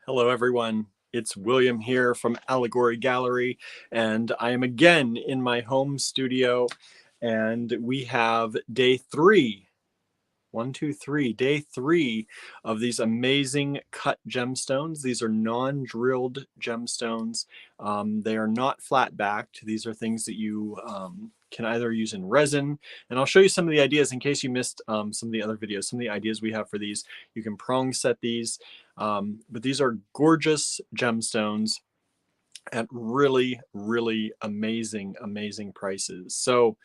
Hello, everyone. It's William here from Allegory Gallery, and I am again in my home studio, and we have day three, day three of these amazing cut gemstones. These are non-drilled gemstones. They are not flat-backed. These are things that you can either use in resin, and I'll show you some of the ideas in case you missed some of the other videos, some of the ideas we have for these. You can prong set these, but these are gorgeous gemstones at really, really amazing prices. So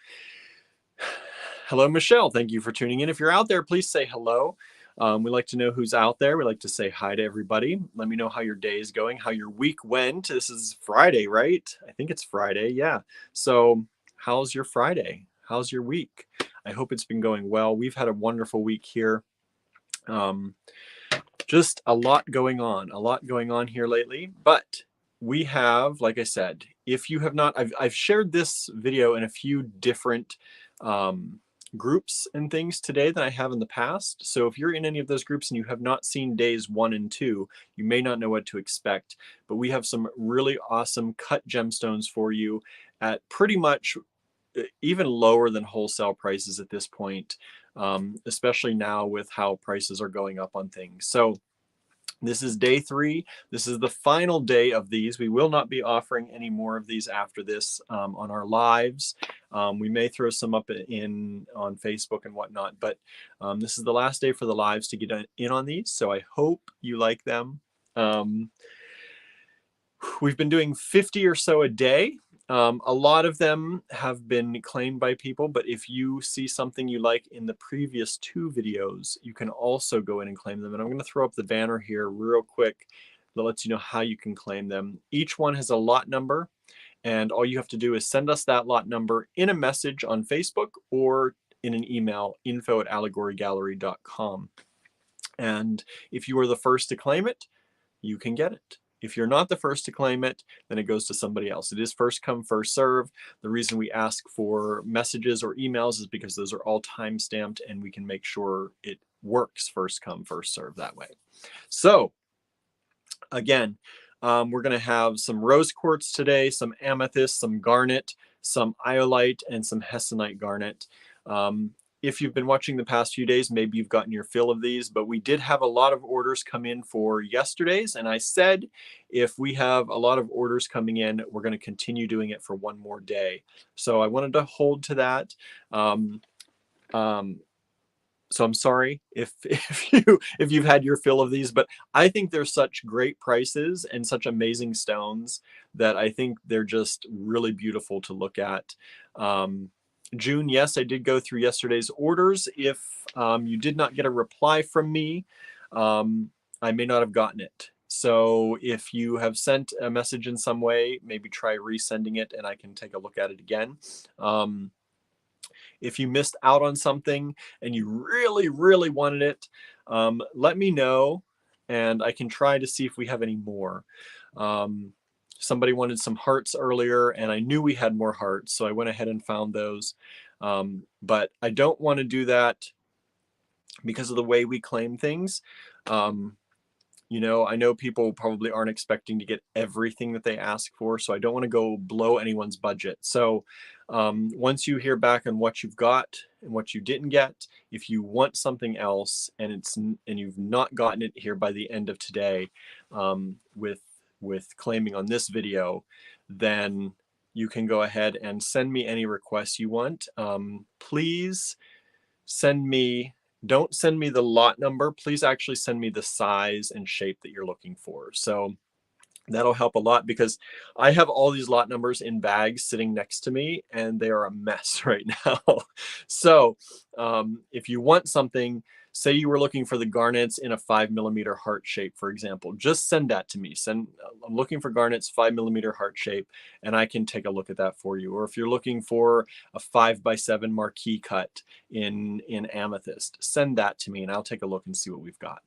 hello, Michelle. Thank you for tuning in. If you're out there, please say hello. We like to know who's out there. We like to say hi to everybody. Let me know how your day is going, how your week went. This is Friday, right? I think it's Friday. Yeah. So how's your Friday? How's your week? I hope it's been going well. We've had a wonderful week here. Just a lot going on here lately, but we have, like I said, if you have not, I've shared this video in a few different groups and things today than I have in the past. So if you're in any of those groups and you have not seen days 1 and 2, you may not know what to expect, but we have some really awesome cut gemstones for you at pretty much even lower than wholesale prices at this point, especially now with how prices are going up on things. So this is day 3. This is the final day of these. We will not be offering any more of these after this on our lives. We may throw some up on Facebook and whatnot, but this is the last day for the lives to get in on these. So I hope you like them. We've been doing 50 or so a day. A lot of them have been claimed by people, but if you see something you like in the previous 2 videos, you can also go in and claim them. And I'm going to throw up the banner here real quick that lets you know how you can claim them. Each one has a lot number, and all you have to do is send us that lot number in a message on Facebook or in an email, info@allegorygallery.com. And if you are the first to claim it, you can get it. If you're not the first to claim it, then it goes to somebody else. It is first come, first serve. The reason we ask for messages or emails is because those are all time stamped and we can make sure it works first come, first serve that way. So again, we're going to have some rose quartz today, some amethyst, some garnet, some iolite, and some hessianite garnet. If you've been watching the past few days, maybe you've gotten your fill of these, but we did have a lot of orders come in for yesterday's. And I said, if we have a lot of orders coming in, we're going to continue doing it for one more day. So I wanted to hold to that. So I'm sorry if you've had your fill of these, but I think they're such great prices and such amazing stones that I think they're just really beautiful to look at. June, yes, I did go through yesterday's orders. If you did not get a reply from me, I may not have gotten it. So if you have sent a message in some way, maybe try resending it and I can take a look at it again. If you missed out on something and you really, really wanted it, let me know and I can try to see if we have any more. Somebody wanted some hearts earlier and I knew we had more hearts, so I went ahead and found those. But I don't want to do that because of the way we claim things. You know, I know people probably aren't expecting to get everything that they ask for, so I don't want to go blow anyone's budget. So once you hear back on what you've got and what you didn't get, if you want something else and you've not gotten it here by the end of today, with claiming on this video, then you can go ahead and send me any requests you want. Please don't send me the lot number. Please actually send me the size and shape that you're looking for. So that'll help a lot because I have all these lot numbers in bags sitting next to me and they are a mess right now. So if you want something, say you were looking for the garnets in a 5mm heart shape, for example, just send that to me. I'm looking for garnets 5mm heart shape and I can take a look at that for you. Or if you're looking for a 5x7 marquee cut in amethyst, send that to me and I'll take a look and see what we've got.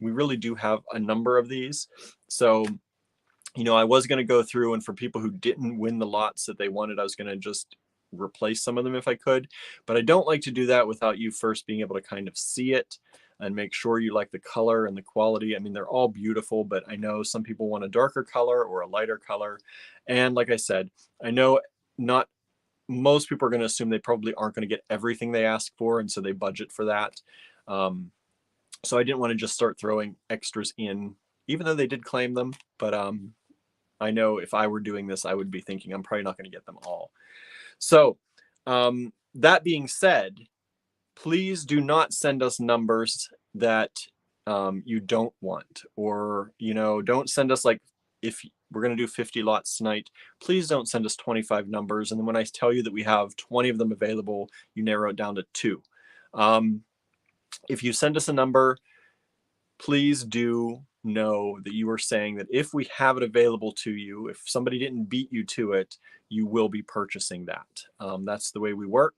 We really do have a number of these. So, you know, I was going to go through and for people who didn't win the lots that they wanted, I was going to just replace some of them if I could, but I don't like to do that without you first being able to kind of see it. and make sure you like the color and the quality. I mean, they're all beautiful, but I know some people want a darker color or a lighter color. And like I said, I know not most people are going to assume they probably aren't going to get everything they ask for, and so they budget for that. So I didn't want to just start throwing extras in, even though they did claim them. But I know if I were doing this, I would be thinking I'm probably not going to get them all. So that being said, please do not send us numbers that you don't want, or, you know, don't send us, like, if we're going to do 50 lots tonight, please don't send us 25 numbers. And then when I tell you that we have 20 of them available, you narrow it down to 2. If you send us a number, please do know that you are saying that if we have it available to you, if somebody didn't beat you to it, you will be purchasing that. That's the way we work.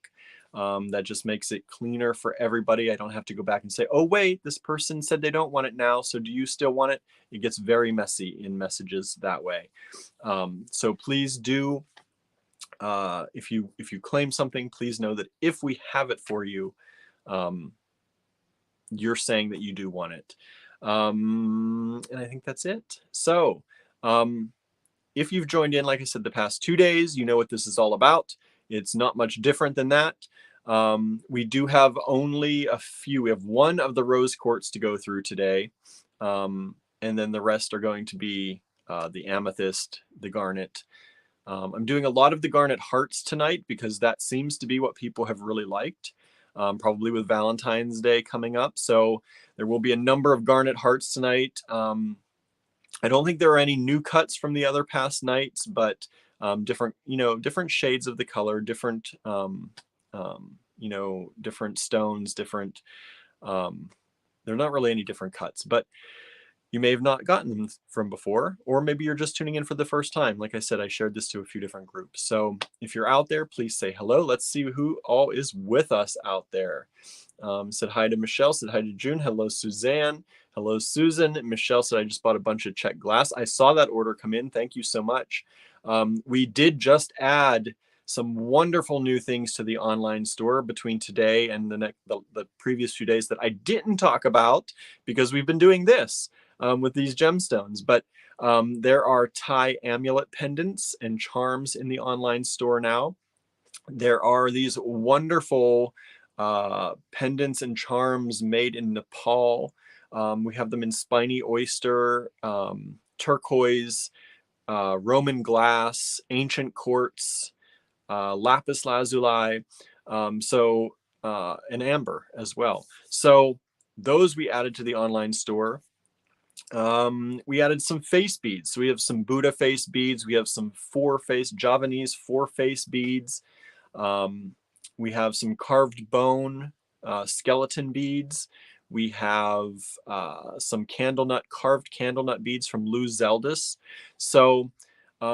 That just makes it cleaner for everybody. I don't have to go back and say, oh, wait, this person said they don't want it now, so do you still want it? It gets very messy in messages that way. So please do, if you claim something, please know that if we have it for you, you're saying that you do want it. And I think that's it. So if you've joined in, like I said, the past 2 days, you know what this is all about. It's not much different than that. We do have only a few. We have one of the rose quartz to go through today. And then the rest are going to be the amethyst, the garnet. I'm doing a lot of the Garnet Hearts tonight because that seems to be what people have really liked, probably with Valentine's Day coming up. So there will be a number of Garnet Hearts tonight. I don't think there are any new cuts from the other past nights, but different, different shades of the color, different, different stones, different, they're not really any different cuts, but you may have not gotten them from before, or maybe you're just tuning in for the first time. Like I said, I shared this to a few different groups. So if you're out there, please say hello. Let's see who all is with us out there. Said hi to Michelle, said hi to June. Hello, Suzanne. Hello, Susan. Michelle said, I just bought a bunch of check glass. I saw that order come in. Thank you so much. We did just add some wonderful new things to the online store between today and the previous few days that I didn't talk about because we've been doing this with these gemstones. But there are Thai amulet pendants and charms in the online store now. There are these wonderful pendants and charms made in Nepal. We have them in spiny oyster, turquoise, Roman glass, ancient quartz, lapis lazuli, and amber as well. So those we added to the online store. We added some face beads. So we have some Buddha face beads. We have some Javanese 4-face beads. We have some carved bone skeleton beads. We have some carved candle nut beads from Lou Zeldis. So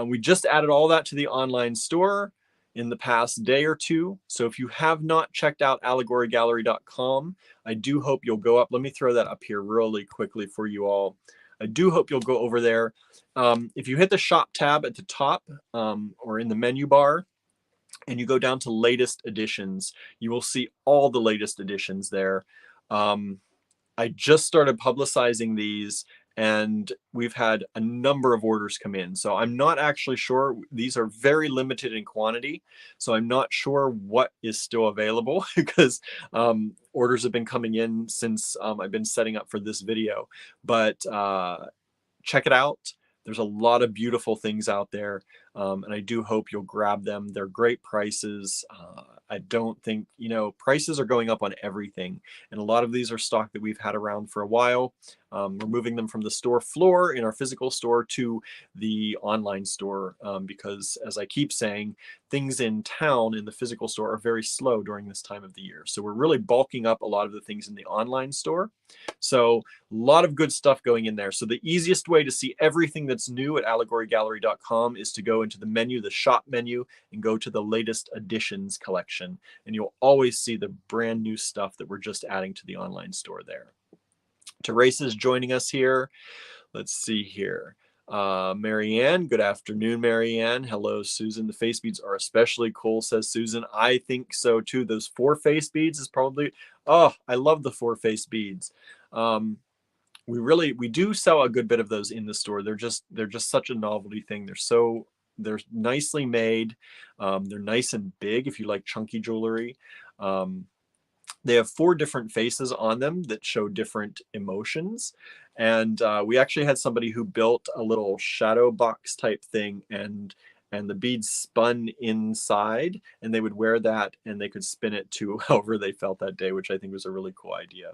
we just added all that to the online store in the past day or two. So if you have not checked out allegorygallery.com, I do hope you'll go up. Let me throw that up here really quickly for you all. I do hope you'll go over there. If you hit the shop tab at the top or in the menu bar, and you go down to latest editions, you will see all the latest editions there. I just started publicizing these, and we've had a number of orders come in. So I'm not actually sure. These are very limited in quantity. So I'm not sure what is still available because orders have been coming in since I've been setting up for this video. But check it out. There's a lot of beautiful things out there, and I do hope you'll grab them. They're great prices. I don't think, prices are going up on everything, and a lot of these are stock that we've had around for a while. We're moving them from the store floor in our physical store to the online store because, as I keep saying, things in town in the physical store are very slow during this time of the year. So we're really bulking up a lot of the things in the online store. So a lot of good stuff going in there. So the easiest way to see everything that's new at allegorygallery.com is to go into the menu, the shop menu, and go to the latest editions collection. And you'll always see the brand new stuff that we're just adding to the online store there. Teresa's joining us here. Let's see here. Marianne, good afternoon, Marianne. Hello, Susan. The face beads are especially cool, says Susan. I think so too. Those 4 face beads is probably Oh, I love the four-face beads. We do sell a good bit of those in the store. They're just such a novelty thing. They're nicely made. They're nice and big if you like chunky jewelry. They have 4 different faces on them that show different emotions. And we actually had somebody who built a little shadow box type thing, and the beads spun inside, and they would wear that and they could spin it to however they felt that day, which I think was a really cool idea.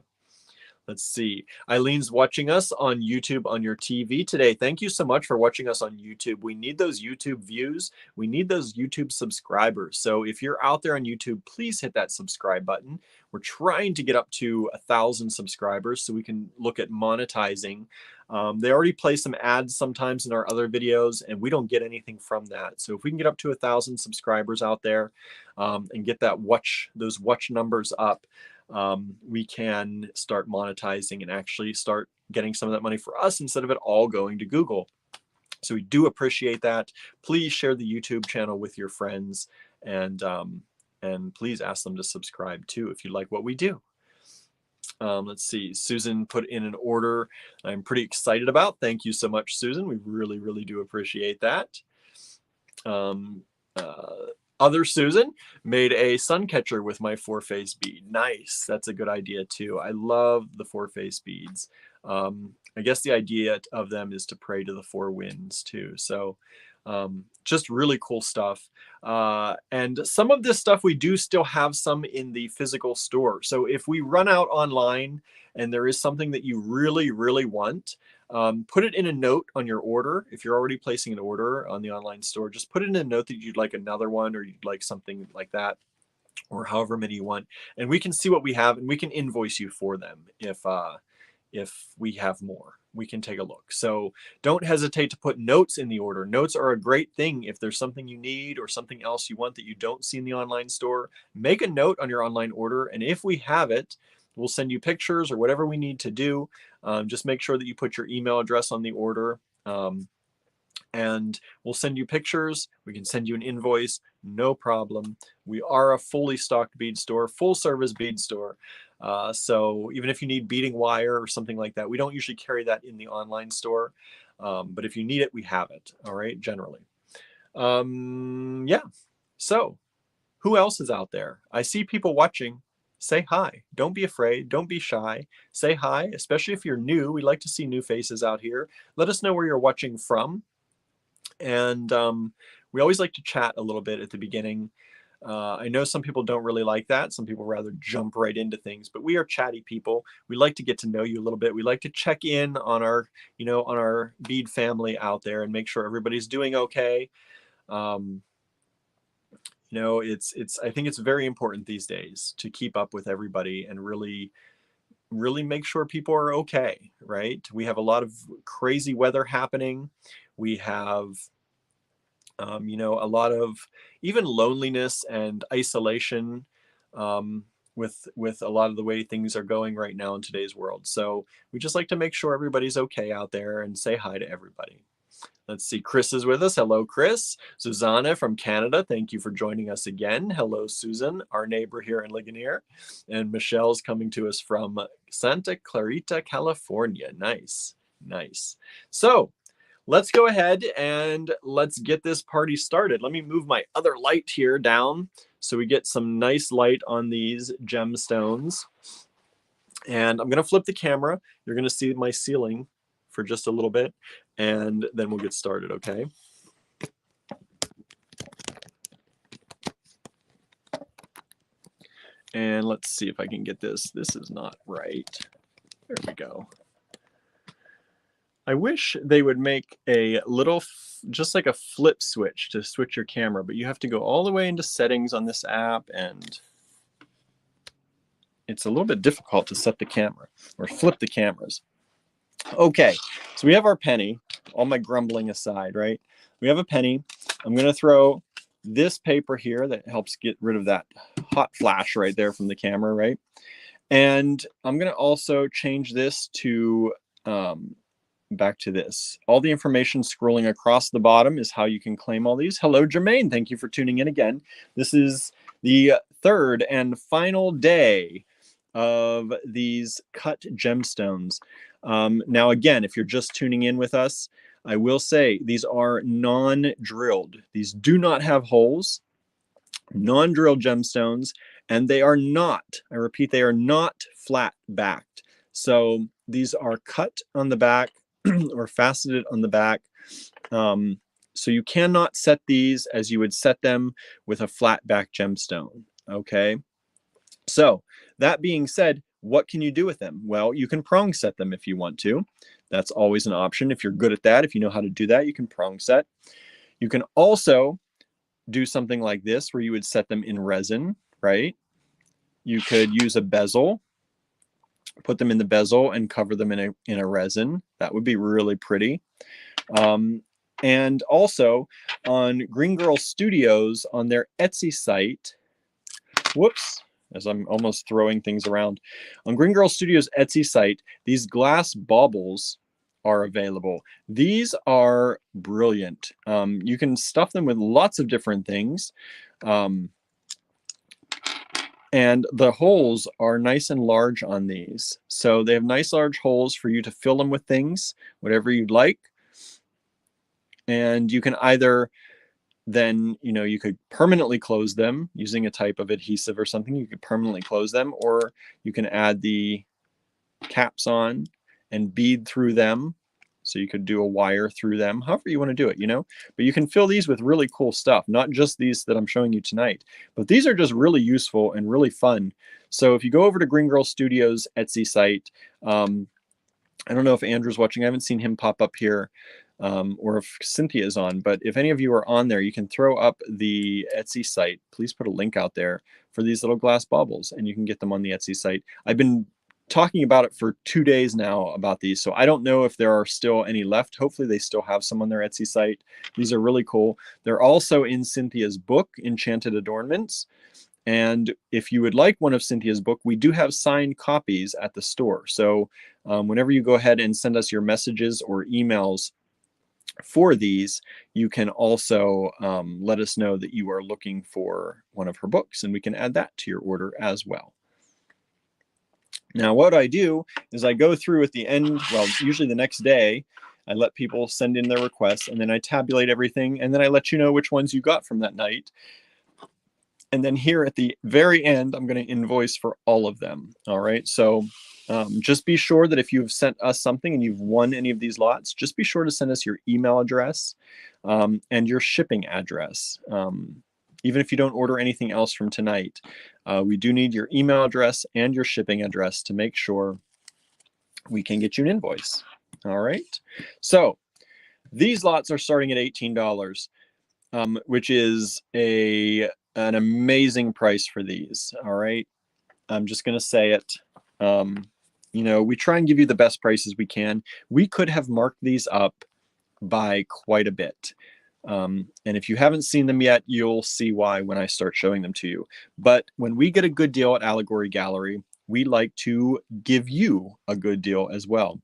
Let's see. Eileen's watching us on YouTube on your TV today. Thank you so much for watching us on YouTube. We need those YouTube views. We need those YouTube subscribers. So if you're out there on YouTube, please hit that subscribe button. We're trying to get up to 1,000 subscribers so we can look at monetizing. They already play some ads sometimes in our other videos, and we don't get anything from that. So if we can get up to 1,000 subscribers out there and get those watch numbers up, we can start monetizing and actually start getting some of that money for us instead of it all going to Google. So we do appreciate that. Please share the YouTube channel with your friends, and please ask them to subscribe too if you like what we do. Let's see. Susan put in an order I'm pretty excited about. Thank you so much, Susan. We really, really do appreciate that. Other Susan made a sun catcher with my 4-face bead. Nice. That's a good idea too. I love the 4-face beads. I guess the idea of them is to pray to the 4 winds too. So just really cool stuff. And some of this stuff we do still have some in the physical store. So if we run out online and there is something that you really, really want, put it in a note on your order. If you're already placing an order on the online store, just put it in a note that you'd like another one, or you'd like something like that, or however many you want. And we can see what we have, and we can invoice you for them if we have more. We can take a look. So don't hesitate to put notes in the order. Notes are a great thing. If there's something you need or something else you want that you don't see in the online store, make a note on your online order. And if we have it, we'll send you pictures or whatever we need to do. Just make sure that you put your email address on the order. And we'll send you pictures. We can send you an invoice, no problem. We are a fully stocked bead store, full service bead store. So even if you need beading wire or something like that, we don't usually carry that in the online store. But if you need it, we have it, all right, generally. Yeah, so who else is out there? I see people watching. Say hi. Don't be afraid. Don't be shy. Say hi, especially if you're new. We like to see new faces out here. Let us know where you're watching from. And we always like to chat a little bit at the beginning. I know some people don't really like that. Some people rather jump right into things, but we are chatty people. We like to get to know you a little bit. We like to check in on our, on our bead family out there and make sure everybody's doing okay. I think it's very important these days to keep up with everybody and really make sure people are okay, right? We have a lot of crazy weather happening. We have, a lot of even loneliness and isolation with a lot of the way things are going right now in today's world. So we just like to make sure everybody's okay out there and say hi to everybody. Let's see, Chris is with us. Hello, Chris. Susanna from Canada, thank you for joining us again. Hello, Susan, our neighbor here in Ligonier. And Michelle's coming to us from Santa Clarita, California. Nice, nice. So let's go ahead and let's get this party started. Let me move my other light here down so we get some nice light on these gemstones. And I'm going to flip the camera. You're going to see my ceiling for just a little bit, and then we'll get started, okay? And let's see if I can get this. This is not right. There we go. I wish they would make a little, just like a flip switch to switch your camera, but you have to go all the way into settings on this app, and it's a little bit difficult to set the camera or flip the cameras. Okay, so we have our penny, all my grumbling aside, right? We have a penny. I'm going to throw this paper here that helps get rid of that hot flash right there from the camera, right? And I'm going to also change this to back to this. All the information scrolling across the bottom is how you can claim all these. Hello, Jermaine. Thank you for tuning in again. This is the third and final day of these cut gemstones. Now, again, if you're just tuning in with us, I will say these are non-drilled. These do not have holes, non-drilled gemstones, and they are not, I repeat, they are not flat backed. So these are cut on the back or faceted on the back. So you cannot set these as you would set them with a flat back gemstone. Okay. So that being said, what can you do with them? Well, you can prong set them if you want to. That's always an option. If you're good at that, if you know how to do that, you can prong set. You can also do something like this where you would set them in resin, right? You could use a bezel, put them in the bezel and cover them in a resin. That would be really pretty. And also on Green Girl Studios on their Etsy site, whoops, as I'm almost throwing things around. On Green Girl Studios Etsy site, these glass baubles are available. These are brilliant. You can stuff them with lots of different things. And the holes are nice and large on these. So they have nice large holes for you to fill them with things, whatever you'd like. And you can either then, you could permanently close them using a type of adhesive or something. You could permanently close them, or you can add the caps on and bead through them. So you could do a wire through them, however you want to do it, But you can fill these with really cool stuff, not just these that I'm showing you tonight. But these are just really useful and really fun. So if you go over to Green Girl Studios Etsy site, I don't know if Andrew's watching. I haven't seen him pop up here. Or if Cynthia is on, but if any of you are on there, you can throw up the Etsy site. Please put a link out there for these little glass baubles, and you can get them on the Etsy site. I've been talking about it for 2 days now about these, so I don't know if there are still any left. Hopefully they still have some on their Etsy site. These are really cool. They're also in Cynthia's book, Enchanted Adornments. And if you would like one of Cynthia's book, we do have signed copies at the store. So whenever you go ahead and send us your messages or emails for these, you can also let us know that you are looking for one of her books, and we can add that to your order as well. Now, what I do is I go through at the end, well, usually the next day, I let people send in their requests, and then I tabulate everything, and then I let you know which ones you got from that night. And then here at the very end, I'm going to invoice for all of them. All right. So just be sure that if you've sent us something and you've won any of these lots, just be sure to send us your email address and your shipping address. Even if you don't order anything else from tonight, we do need your email address and your shipping address to make sure we can get you an invoice. All right. So these lots are starting at $18, which is an amazing price for these. All right. I'm just going to say it. We try and give you the best prices we can. We could have marked these up by quite a bit. And if you haven't seen them yet, you'll see why when I start showing them to you. But when we get a good deal at Allegory Gallery, we like to give you a good deal as well.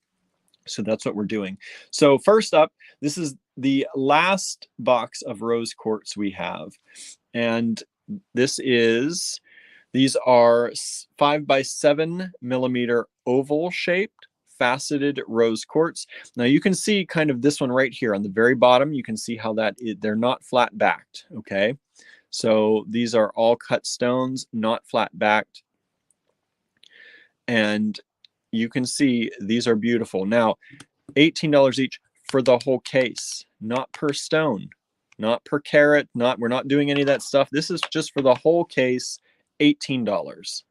So that's what we're doing. So first up, this is the last box of rose quartz we have. And these are 5 by 7 millimeter oval shaped faceted rose quartz. Now you can see kind of this one right here on the very bottom. You can see how they're not flat backed. Okay. So these are all cut stones, not flat backed. And you can see these are beautiful. Now, $18 each for the whole case, not per stone, not per carat, we're not doing any of that stuff. This is just for the whole case, $18.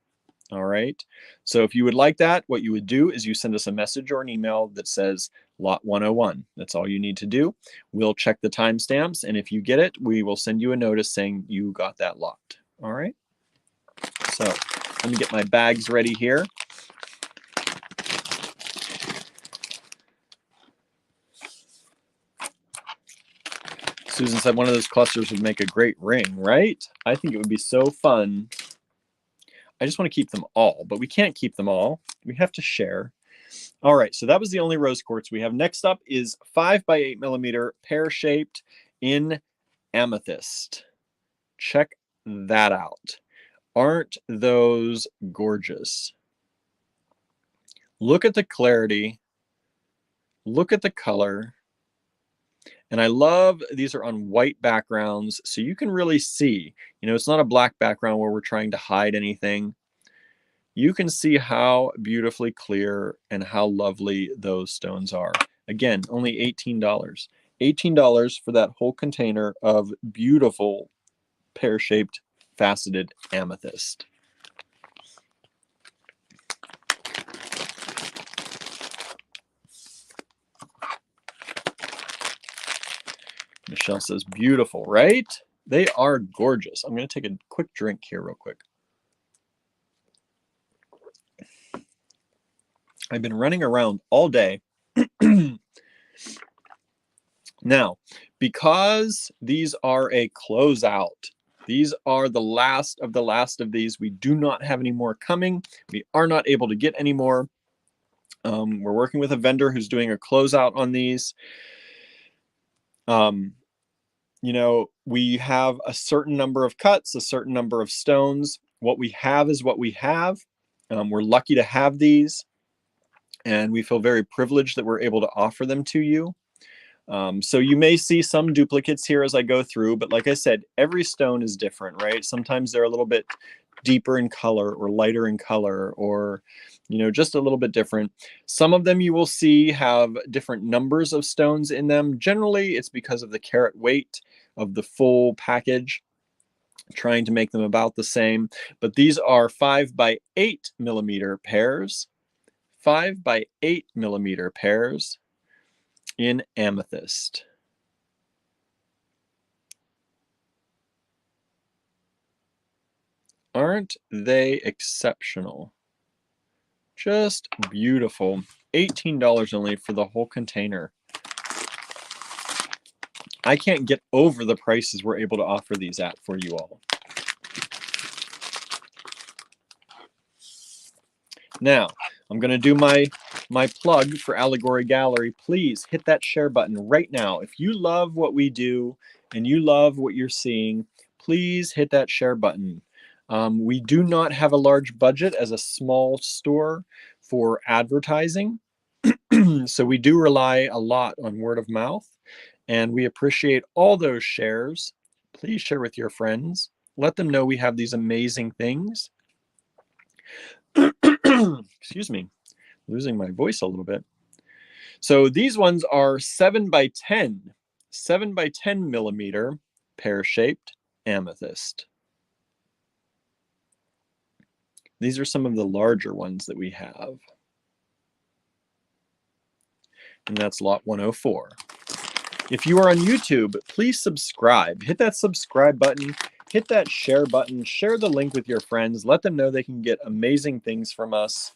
All right. So if you would like that, what you would do is you send us a message or an email that says lot 101. That's all you need to do. We'll check the timestamps, and if you get it, we will send you a notice saying you got that lot. All right. So let me get my bags ready here. Susan said one of those clusters would make a great ring, right? I think it would be so fun. I just want to keep them all, but we can't keep them all. We have to share. All right, so that was the only rose quartz we have. Next up is 5 by 8 millimeter pear-shaped in amethyst. Check that out. Aren't those gorgeous? Look at the clarity. Look at the color. And I love these are on white backgrounds, so you can really see. You know, it's not a black background where we're trying to hide anything. You can see how beautifully clear and how lovely those stones are. Again, only $18. $18 for that whole container of beautiful pear-shaped faceted amethyst. Michelle says, beautiful, right? They are gorgeous. I'm going to take a quick drink here real quick. I've been running around all day. Now, because these are a closeout, these are the last of these. We do not have any more coming. We are not able to get any more. We're working with a vendor who's doing a closeout on these. You know, we have a certain number of cuts, a certain number of stones. What we have is what we have. We're lucky to have these, and we feel very privileged that we're able to offer them to you. So you may see some duplicates here as I go through, but like I said, every stone is different, right? Sometimes they're a little bit deeper in color or lighter in color, or, you know, just a little bit different. Some of them you will see have different numbers of stones in them. Generally, it's because of the carat weight of the full package, trying to make them about the same. But these are 5 by 8 millimeter pairs, 5 by 8 millimeter pairs in amethyst. Aren't they exceptional? Just beautiful. $18 only for the whole container. I can't get over the prices we're able to offer these at for you all. Now, I'm going to do my plug for Allegory Gallery. Please hit that share button right now. If you love what we do and you love what you're seeing, please hit that share button. We do not have a large budget as a small store for advertising. So we do rely a lot on word of mouth, and we appreciate all those shares. Please share with your friends. Let them know we have these amazing things. Excuse me, losing my voice a little bit. So these ones are 7 by 10 millimeter pear-shaped amethyst. These are some of the larger ones that we have. And that's lot 104. If you are on YouTube, please subscribe. Hit that subscribe button. Hit that share button. Share the link with your friends. Let them know they can get amazing things from us.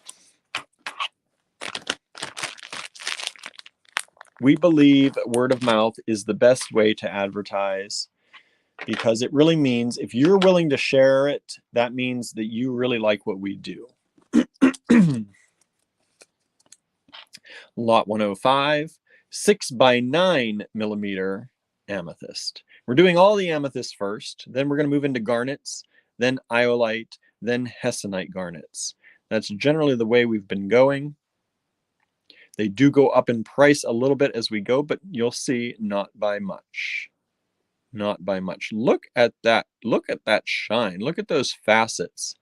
We believe word of mouth is the best way to advertise, because it really means if you're willing to share it, that means that you really like what we do. Lot 105, 6 by 9 millimeter amethyst. We're doing all the amethyst first, then we're going to move into garnets, then iolite, then hessianite garnets. That's generally the way we've been going. They do go up in price a little bit as we go, but you'll see not by much. Not by much. Look at that. Look at that shine. Look at those facets.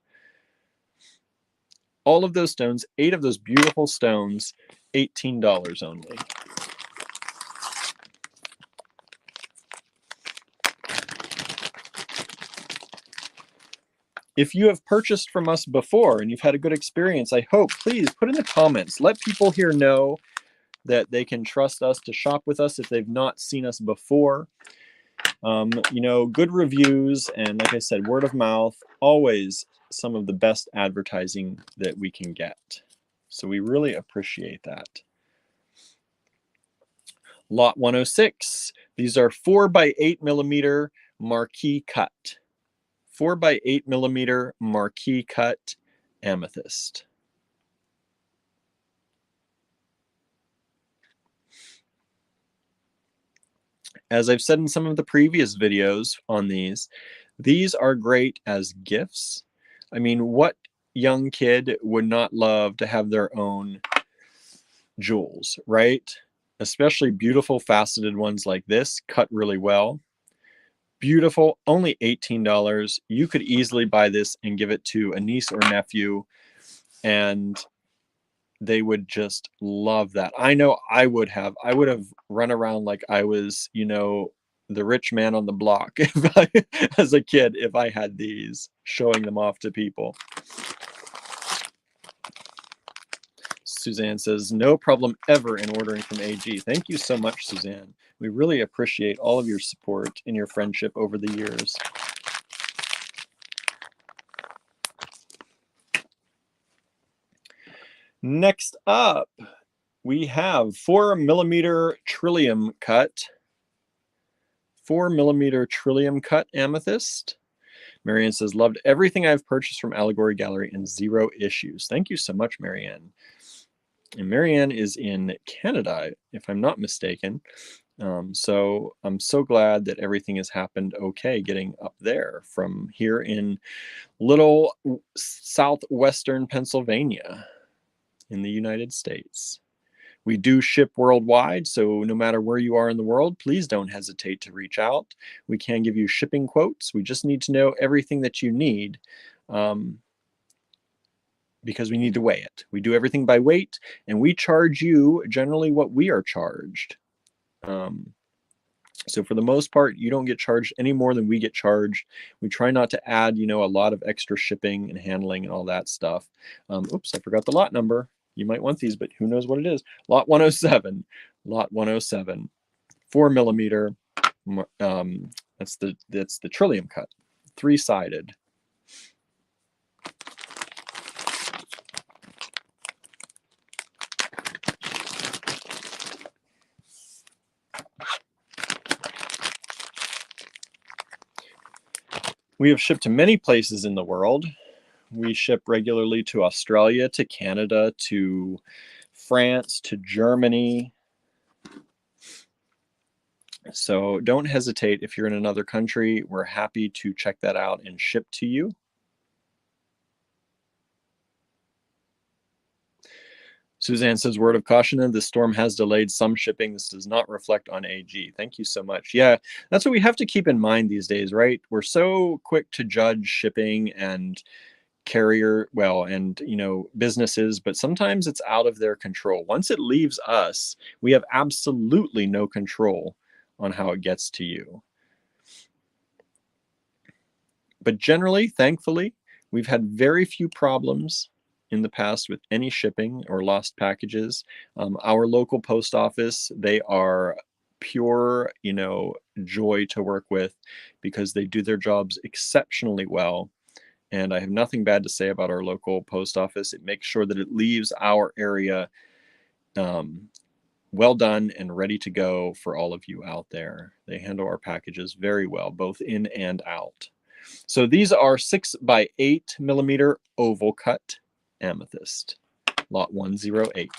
All of those stones, 8 of those beautiful stones, $18 only. If you have purchased from us before and you've had a good experience, I hope, please put in the comments. Let people here know that they can trust us to shop with us if they've not seen us before. You know, good reviews and, like I said, word of mouth, always some of the best advertising that we can get. So we really appreciate that. Lot 106. These are 4 by 8 millimeter marquee cut. 4 by 8 millimeter marquee cut amethyst. As I've said in some of the previous videos on these are great as gifts. I mean, what young kid would not love to have their own jewels, right? Especially beautiful faceted ones like this, cut really well. Beautiful, only $18. You could easily buy this and give it to a niece or nephew, and they would just love that. I know I would have. I would have run around like I was, you know, the rich man on the block if I, as a kid, if I had these, showing them off to people. Suzanne says, no problem ever in ordering from AG. Thank you so much, Suzanne. We really appreciate all of your support and your friendship over the years. Next up, we have 4mm Trillium cut. 4mm Trillium cut Amethyst. Marianne says, loved everything I've purchased from Allegory Gallery and 0 issues. Thank you so much, Marianne. And Marianne is in Canada, if I'm not mistaken. So I'm so glad that everything has happened okay getting up there from here in little southwestern Pennsylvania in the United States. We do ship worldwide, so no matter where you are in the world, please don't hesitate to reach out. We can give you shipping quotes. We just need to know everything that you need, because we need to weigh it. We do everything by weight, and we charge you generally what we are charged. So for the most part, you don't get charged any more than we get charged. We try not to add, you know, a lot of extra shipping and handling and all that stuff. Oops, I forgot the lot number. You might want these, but who knows what it is. Lot 107. Lot 107. 4mm. That's the Trillium cut. 3-sided. We have shipped to many places in the world. We ship regularly to Australia, to Canada, to France, to Germany. So don't hesitate if you're in another country. We're happy to check that out and ship to you. Suzanne says, word of caution, this storm has delayed some shipping. This does not reflect on AG. Thank you so much. Yeah, that's what we have to keep in mind these days, right? We're so quick to judge shipping and carrier, well, and, you know, businesses, but sometimes it's out of their control. Once it leaves us, we have absolutely no control on how it gets to you. But generally, thankfully, we've had very few problems in the past with any shipping or lost packages. Our local post office, they are pure, you know, joy to work with because they do their jobs exceptionally well. And I have nothing bad to say about our local post office. It makes sure that it leaves our area well done and ready to go for all of you out there. They handle our packages very well, both in and out. So these are 6x8mm oval cut amethyst, lot 108.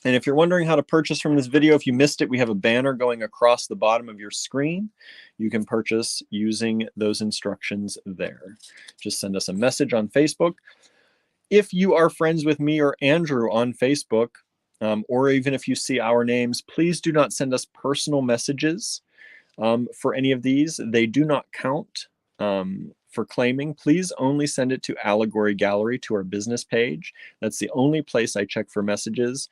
And if you're wondering how to purchase from this video, if you missed it, we have a banner going across the bottom of your screen. You can purchase using those instructions there. Just send us a message on Facebook. If you are friends with me or Andrew on Facebook, or even if you see our names, please do not send us personal messages for any of these. They do not count for claiming. Please only send it to Allegory Gallery, to our business page. That's the only place I check for messages,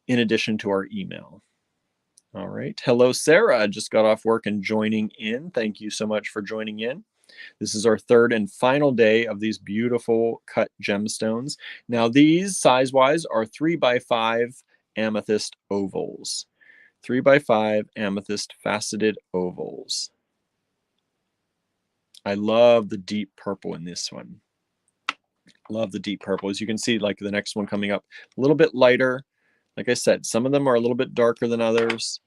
in addition to our email. All right. Hello, Sarah. Just got off work and joining in. Thank you so much for joining in. This is our third and final day of these beautiful cut gemstones. Now, these size-wise are 3x5 amethyst ovals. 3x5 amethyst faceted ovals. I love the deep purple in this one. Love the deep purple. As you can see, like the next one coming up, a little bit lighter. Like I said, some of them are a little bit darker than others.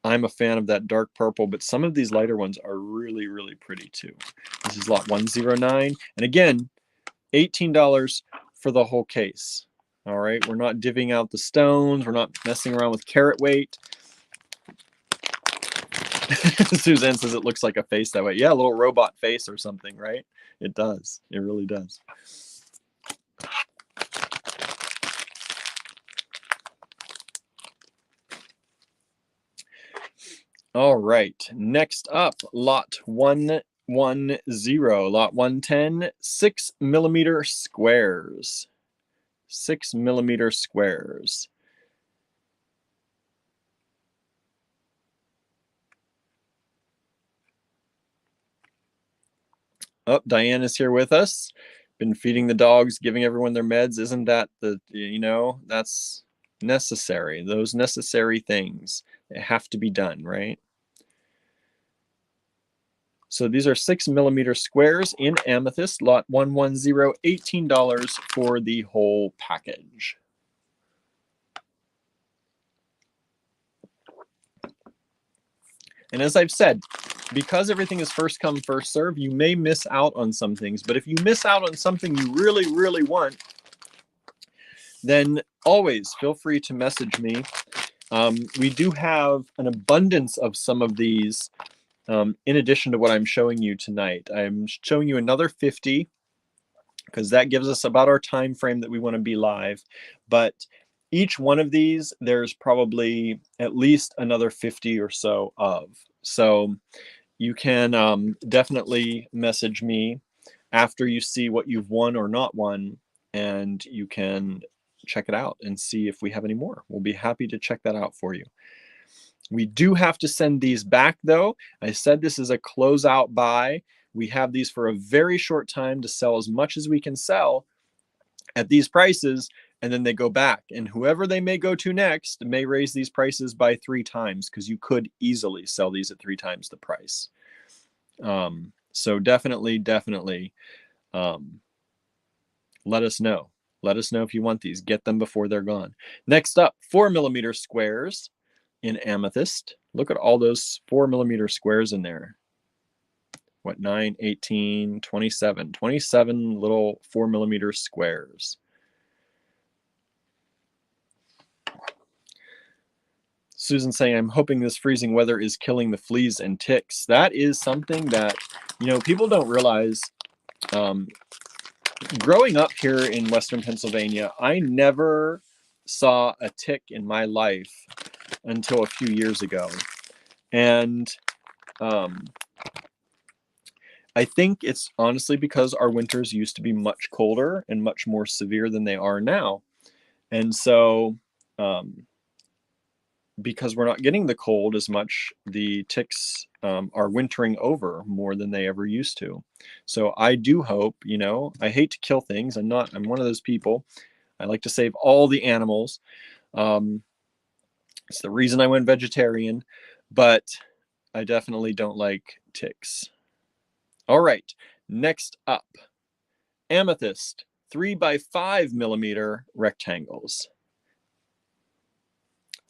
I'm a fan of that dark purple, but some of these lighter ones are really, really pretty too. This is lot 109. And again, $18 for the whole case. All right, we're not divvying out the stones. We're not messing around with carat weight. Suzanne says it looks like a face that way. Yeah, a little robot face or something, right? It does. It really does. All right, next up, lot 110, lot 110, 6mm squares. 6mm squares. Oh, Diana's here with us. Been feeding the dogs, giving everyone their meds. Isn't that that's necessary. Those necessary things, they have to be done, right? So these are 6mm squares in Amethyst, lot 110, $18 for the whole package. And as I've said, because everything is first come, first serve, you may miss out on some things. But if you miss out on something you really, really want, then always feel free to message me. We do have an abundance of some of these in addition to what I'm showing you tonight. I'm showing you another 50 because that gives us about our time frame that we want to be live. But each one of these, there's probably at least another 50 or so of. So you can definitely message me after you see what you've won or not won, and you can check it out and see if we have any more. We'll be happy to check that out for you. We do have to send these back though. I said this is a closeout buy. We have these for a very short time to sell as much as we can sell at these prices, and then they go back. And whoever they may go to next may raise these prices by 3 times, because you could easily sell these at 3 times the price. So definitely let us know. Let us know if you want these. Get them before they're gone. Next up, 4mm squares in Amethyst. Look at all those 4mm squares in there. What, 9, 18, 27. 27 little 4mm squares. Susan's saying, I'm hoping this freezing weather is killing the fleas and ticks. That is something that, people don't realize. Growing up here in Western Pennsylvania, I never saw a tick in my life until a few years ago. And I think it's honestly because our winters used to be much colder and much more severe than they are now. And so because we're not getting the cold as much, the ticks are wintering over more than they ever used to. So I do hope, I hate to kill things. I'm one of those people. I like to save all the animals. It's the reason I went vegetarian, but I definitely don't like ticks. All right, next up, Amethyst 3x5mm rectangles.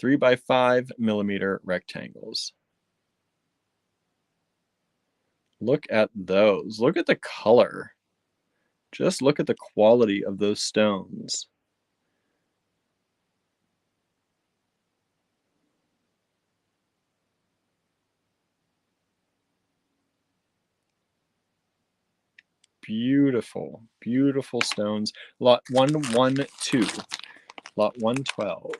3x5mm rectangles. Look at those. Look at the color. Just look at the quality of those stones. Beautiful, beautiful stones. Lot 112. Lot 112.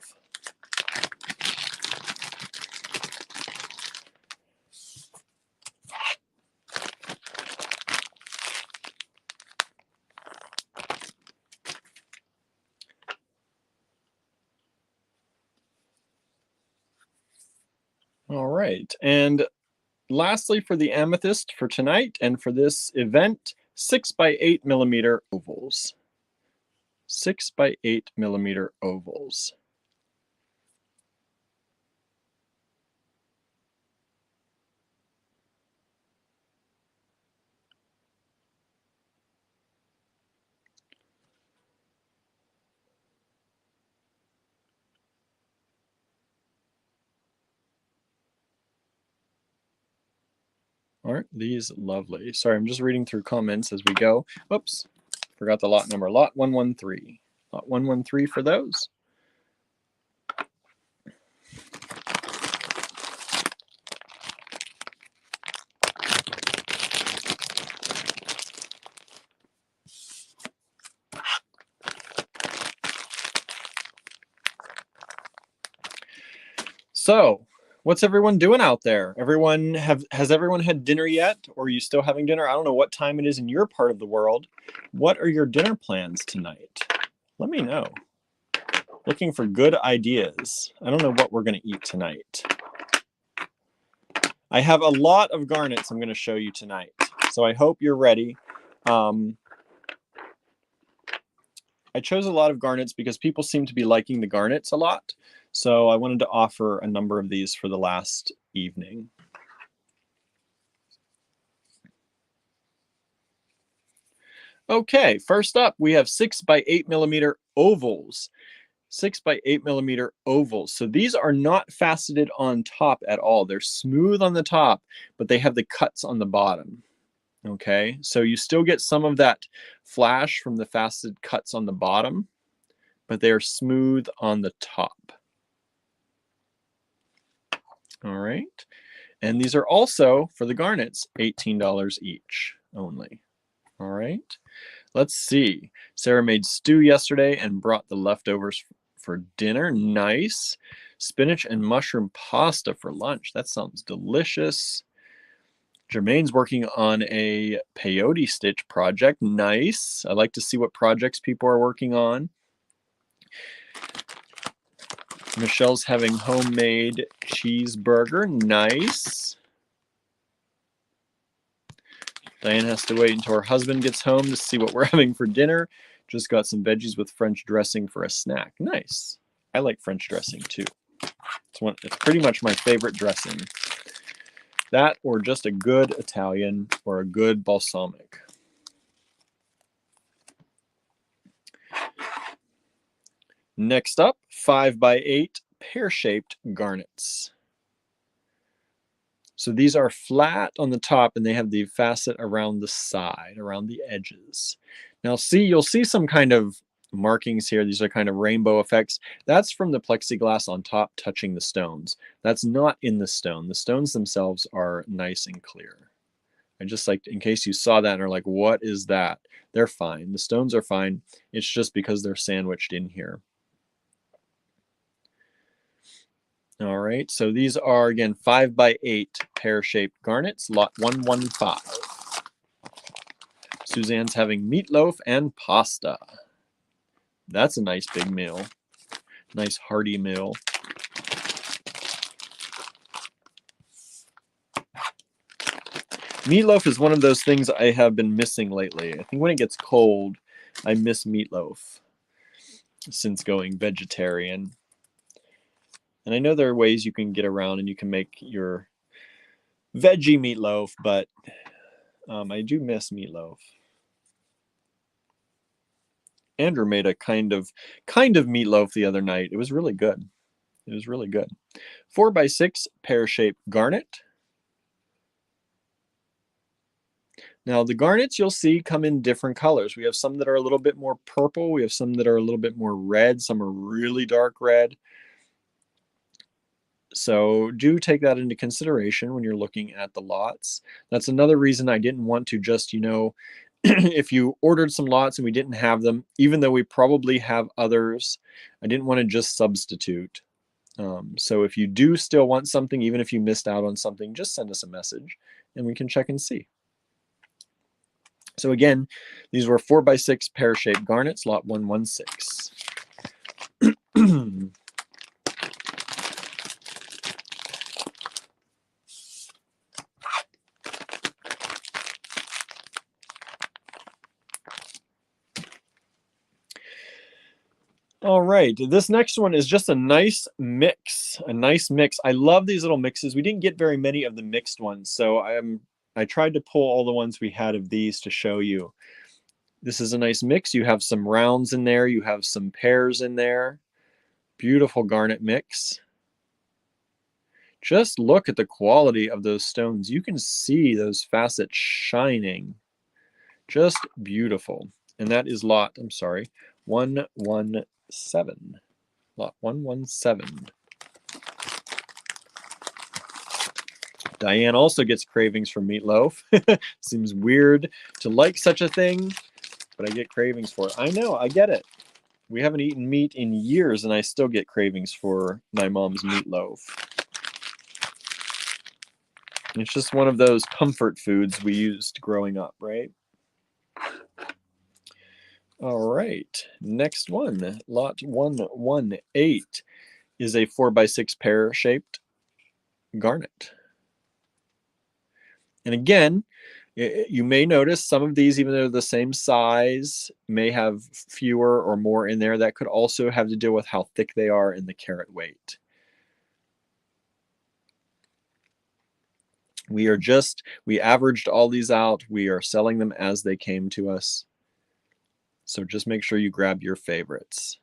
All right, and lastly for the amethyst for tonight and for this event, 6x8mm ovals. 6x8mm ovals. Aren't these lovely? Sorry, I'm just reading through comments as we go. Whoops, forgot the lot number. Lot 113. Lot 113 for those. So, what's everyone doing out there? Has everyone had dinner yet? Or are you still having dinner? I don't know what time it is in your part of the world. What are your dinner plans tonight? Let me know. Looking for good ideas. I don't know what we're going to eat tonight. I have a lot of garnets I'm going to show you tonight, so I hope you're ready. I chose a lot of garnets because people seem to be liking the garnets a lot. So I wanted to offer a number of these for the last evening. Okay, first up, we have 6 by 8 millimeter ovals. 6 by 8 millimeter ovals. So these are not faceted on top at all. They're smooth on the top, but they have the cuts on the bottom. Okay, so you still get some of that flash from the faceted cuts on the bottom, but they are smooth on the top. All right, and these are also, for the garnets, $18 each only. All right, let's see. Sarah made stew yesterday and brought the leftovers for dinner. Nice. Spinach and mushroom pasta for lunch. That sounds delicious. Jermaine's working on a peyote stitch project. Nice. I like to see what projects people are working on. Michelle's having homemade cheeseburger. Nice. Diane has to wait until her husband gets home to see what we're having for dinner. Just got some veggies with French dressing for a snack. Nice. I like French dressing too. It's pretty much my favorite dressing. That or just a good Italian or a good balsamic. Next up, 5 by 8 pear-shaped garnets. So these are flat on the top and they have the facet around the side, around the edges. Now you'll see some kind of markings here. These are kind of rainbow effects. That's from the plexiglass on top touching the stones. That's not in the stone. The stones themselves are nice and clear. I just like, in case you saw that and are like, what is that? They're fine. The stones are fine. It's just because they're sandwiched in here. All right, so these are, again, 5 by 8 pear-shaped garnets, lot 115. Suzanne's having meatloaf and pasta. That's a nice big meal. Nice hearty meal. Meatloaf is one of those things I have been missing lately. I think when it gets cold, I miss meatloaf since going vegetarian. And I know there are ways you can get around and you can make your veggie meatloaf, but I do miss meatloaf. Andrew made a kind of meatloaf the other night. It was really good. It was really good. 4 by 6 pear-shaped garnet. Now the garnets you'll see come in different colors. We have some that are a little bit more purple. We have some that are a little bit more red. Some are really dark red. So do take that into consideration when you're looking at the lots. That's another reason I didn't want to just, if you ordered some lots and we didn't have them, even though we probably have others, I didn't want to just substitute. So if you do still want something, even if you missed out on something, just send us a message and we can check and see. So again, these were 4 by 6 pear-shaped garnets, lot 116. All right, this next one is just a nice mix, I love these little mixes. We didn't get very many of the mixed ones, so I tried to pull all the ones we had of these to show you. This is a nice mix. You have some rounds in there, you have some pairs in there. Beautiful garnet mix. Just look at the quality of those stones. You can see those facets shining. Just beautiful. And that is lot, I'm sorry, 117. Lot 117. Diane also gets cravings for meatloaf. Seems weird to like such a thing, but I get cravings for it. I know, I get it. We haven't eaten meat in years, and I still get cravings for my mom's meatloaf. It's just one of those comfort foods we used growing up, right? All right, next one, lot 118 is a 4x6 pear-shaped garnet. And again, you may notice some of these, even though they're the same size, may have fewer or more in there. That could also have to deal with how thick they are and the carat weight. We averaged all these out. We are selling them as they came to us. So just make sure you grab your favorites.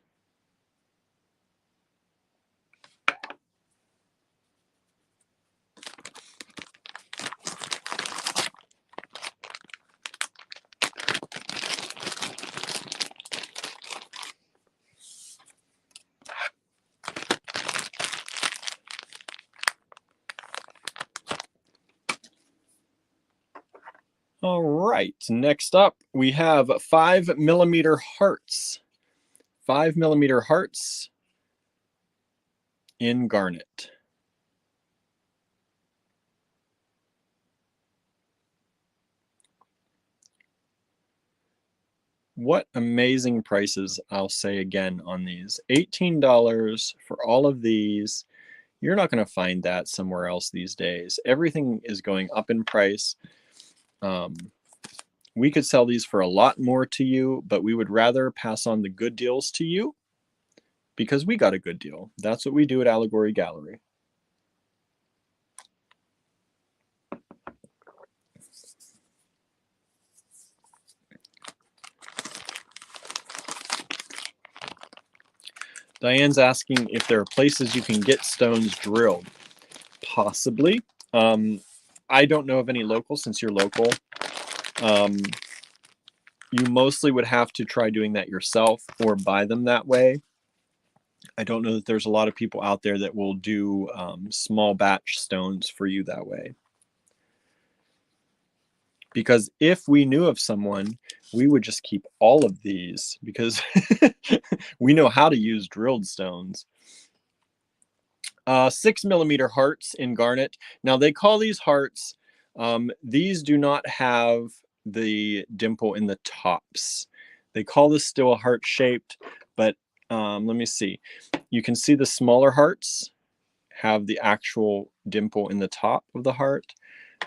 All right, next up we have 5mm hearts. 5mm hearts in garnet. What amazing prices, I'll say again, on these. $18 for all of these. You're not going to find that somewhere else these days. Everything is going up in price. We could sell these for a lot more to you, but we would rather pass on the good deals to you because we got a good deal. That's what we do at Allegory Gallery. Diane's asking if there are places you can get stones drilled. Possibly. I don't know of any local. Since you're local, you mostly would have to try doing that yourself or buy them that way. I don't know that there's a lot of people out there that will do small batch stones for you that way. Because if we knew of someone, we would just keep all of these because we know how to use drilled stones. 6mm hearts in garnet. Now they call these hearts. These do not have the dimple in the tops. They call this still a heart shaped, but let me see. You can see the smaller hearts have the actual dimple in the top of the heart.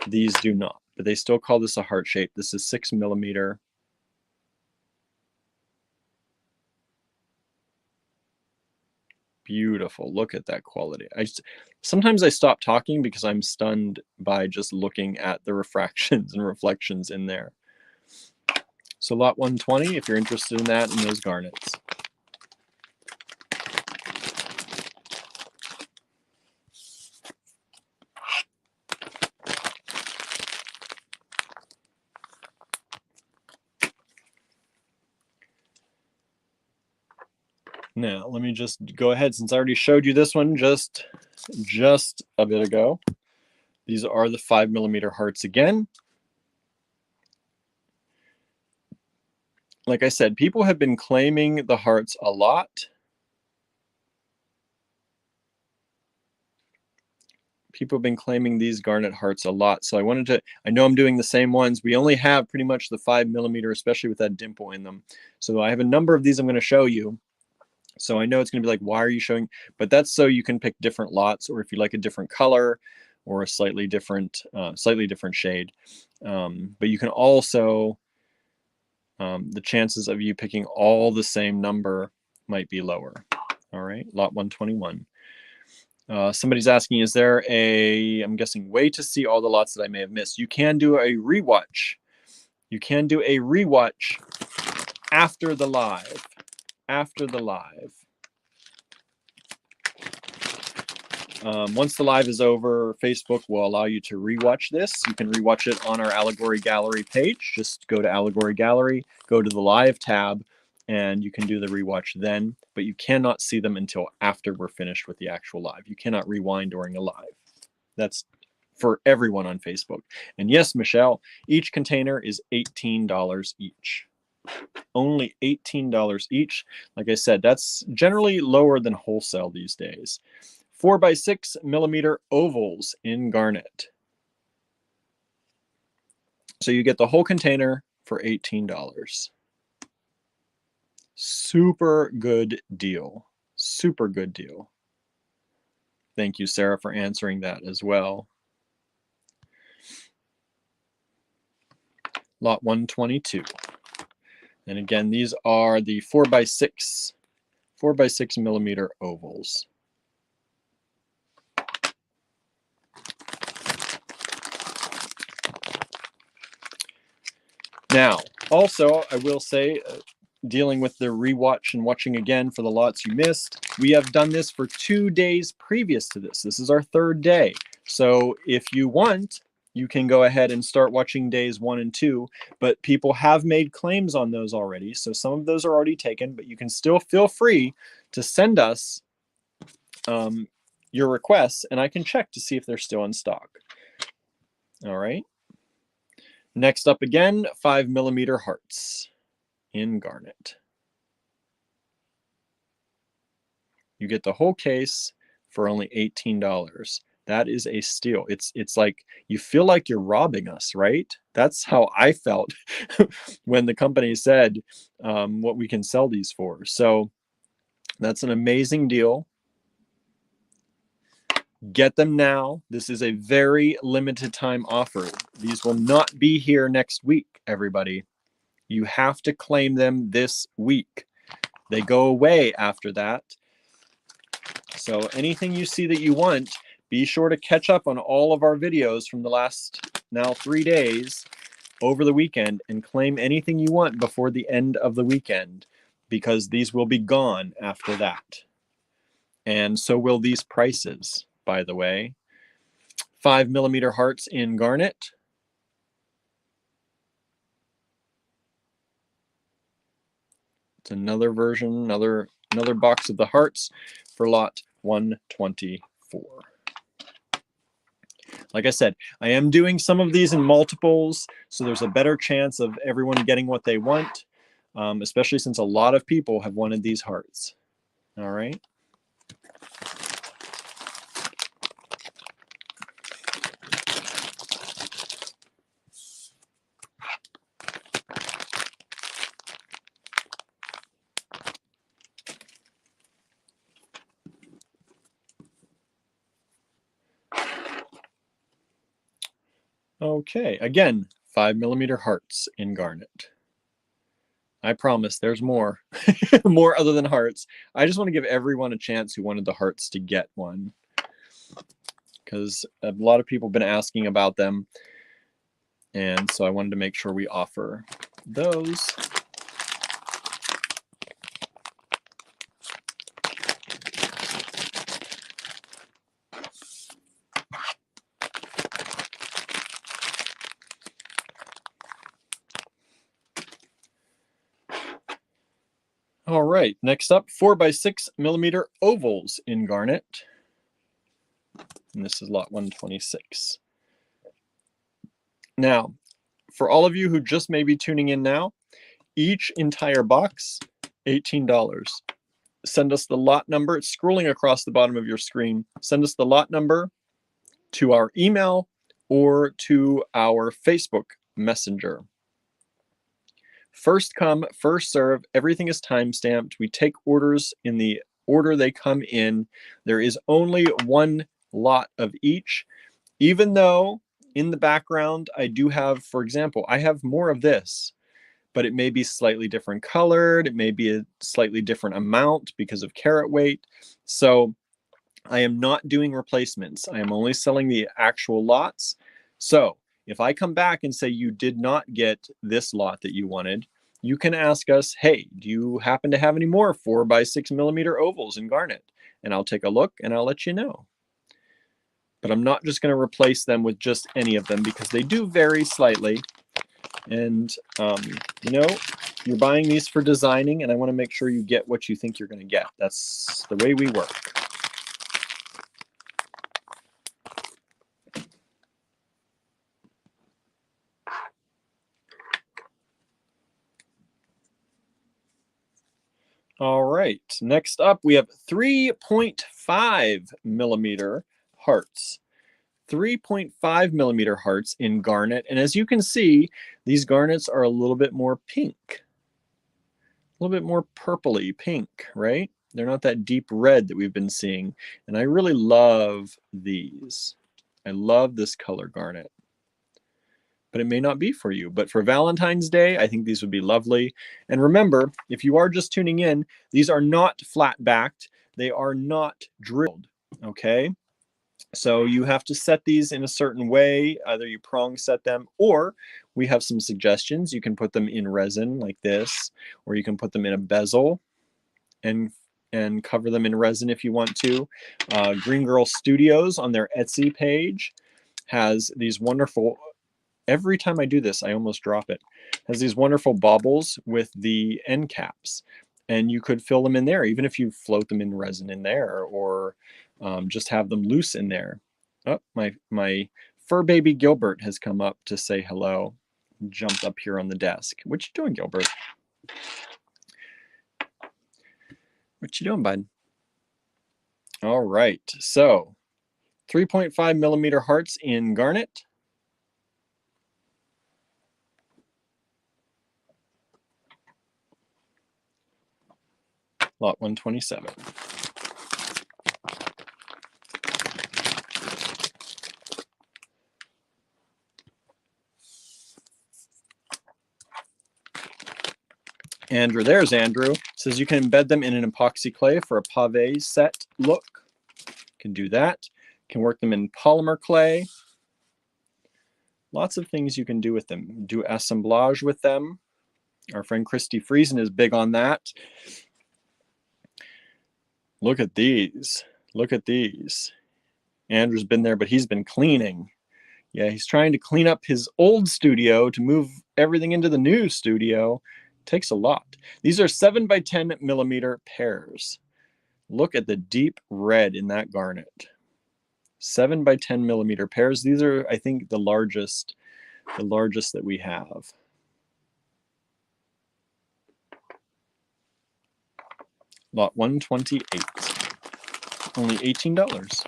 These do not, but they still call this a heart shape. This is 6mm. Beautiful. Look at that quality. Sometimes I stop talking because I'm stunned by just looking at the refractions and reflections in there. So lot 120, if you're interested in that, and those garnets. Now, let me just go ahead, since I already showed you this one just a bit ago. These are the 5mm hearts again. Like I said, people have been claiming the hearts a lot. People have been claiming these garnet hearts a lot. So I know I'm doing the same ones. We only have pretty much the 5mm, especially with that dimple in them. So I have a number of these I'm going to show you. So I know it's going to be like, why are you showing? But that's so you can pick different lots, or if you like a different color or a slightly different shade. But you can also, the chances of you picking all the same number might be lower. All right, lot 121. Somebody's asking, is there I'm guessing, way to see all the lots that I may have missed? You can do a rewatch. You can do a rewatch after the live. After the live. Once the live is over, Facebook will allow you to rewatch this. You can rewatch it on our Allegory Gallery page. Just go to Allegory Gallery, go to the live tab, and you can do the rewatch then. But you cannot see them until after we're finished with the actual live. You cannot rewind during a live. That's for everyone on Facebook. And yes, Michelle, each container is $18 each. Only $18 each. Like I said, that's generally lower than wholesale these days. 4x6mm ovals in garnet. So you get the whole container for $18. Super good deal. Super good deal. Thank you, Sarah, for answering that as well. Lot 122. And again, these are the 4x6mm ovals. Now, also, I will say, dealing with the rewatch and watching again for the lots you missed, we have done this for 2 days previous to this. This is our 3rd day. So if you want, you can go ahead and start watching days 1 and 2, but people have made claims on those already. So some of those are already taken, but you can still feel free to send us your requests, and I can check to see if they're still in stock. All right. Next up again, 5mm hearts in garnet. You get the whole case for only $18. That is a steal. It's like you feel like you're robbing us, right? That's how I felt when the company said what we can sell these for. So that's an amazing deal. Get them now. This is a very limited time offer. These will not be here next week, everybody. You have to claim them this week. They go away after that. So anything you see that you want, be sure to catch up on all of our videos from the last now 3 days over the weekend and claim anything you want before the end of the weekend, because these will be gone after that. And so will these prices, by the way. 5mm hearts in garnet. It's another version, another box of the hearts for lot 124. Like I said, I am doing some of these in multiples, so there's a better chance of everyone getting what they want, especially since a lot of people have wanted these hearts. All right. Okay, again, 5mm hearts in garnet. I promise there's more, more other than hearts. I just want to give everyone a chance who wanted the hearts to get one, because a lot of people have been asking about them. And so I wanted to make sure we offer those. All right, next up, 4x6mm ovals in garnet. And this is lot 126. Now, for all of you who just may be tuning in now, each entire box, $18. Send us the lot number. It's scrolling across the bottom of your screen. Send us the lot number to our email or to our Facebook Messenger. First come, first serve. Everything is time-stamped. We take orders in the order they come in. There is only one lot of each, even though in the background I do have, for example, I have more of this, but it may be slightly different colored. It may be a slightly different amount because of carat weight. So I am not doing replacements. I am only selling the actual lots. So if I come back and say you did not get this lot that you wanted, you can ask us, hey, do you happen to have any more 4x6mm ovals in garnet? And I'll take a look and I'll let you know. but I'm not just going to replace them with just any of them because they do vary slightly. And, you know, you're buying these for designing, and I want to make sure you get what you think you're going to get. That's the way we work. All right, next up we have 3.5 millimeter hearts. 3.5 millimeter hearts in garnet. And as you can see, these garnets are a little bit more pink, a little bit more purpley pink, right? They're not that deep red that we've been seeing. And I really love these. I love this color garnet. But it may not be for you. But for Valentine's Day, I think these would be lovely. And remember, if you are just tuning in, these are not flat-backed. They are not drilled, okay? So you have to set these in a certain way. Either you prong set them, or we have some suggestions. You can put them in resin like this, or you can put them in a bezel and cover them in resin if you want to. Green Girl Studios on their Etsy page has these wonderful, every time I do this, I almost drop it, has these wonderful baubles with the end caps. And you could fill them in there, even if you float them in resin in there, or just have them loose in there. Oh, my fur baby Gilbert has come up to say hello. Jumped up here on the desk. What you doing, Gilbert? What you doing, bud? All right, so 3.5 millimeter hearts in garnet. Lot 127. Andrew, there's Andrew. Says you can embed them in an epoxy clay for a pave set look. Can do that. Can work them in polymer clay. Lots of things you can do with them. Do assemblage with them. Our friend Christy Friesen is big on that. Look at these. Look at these. Andrew's been there, but he's been cleaning. Yeah, he's trying to clean up his old studio to move everything into the new studio. Takes a lot. These are 7 by 10 millimeter pairs. Look at the deep red in that garnet. 7 by 10 millimeter pairs. These are, I think, the largest that we have. Lot 128. Only $18.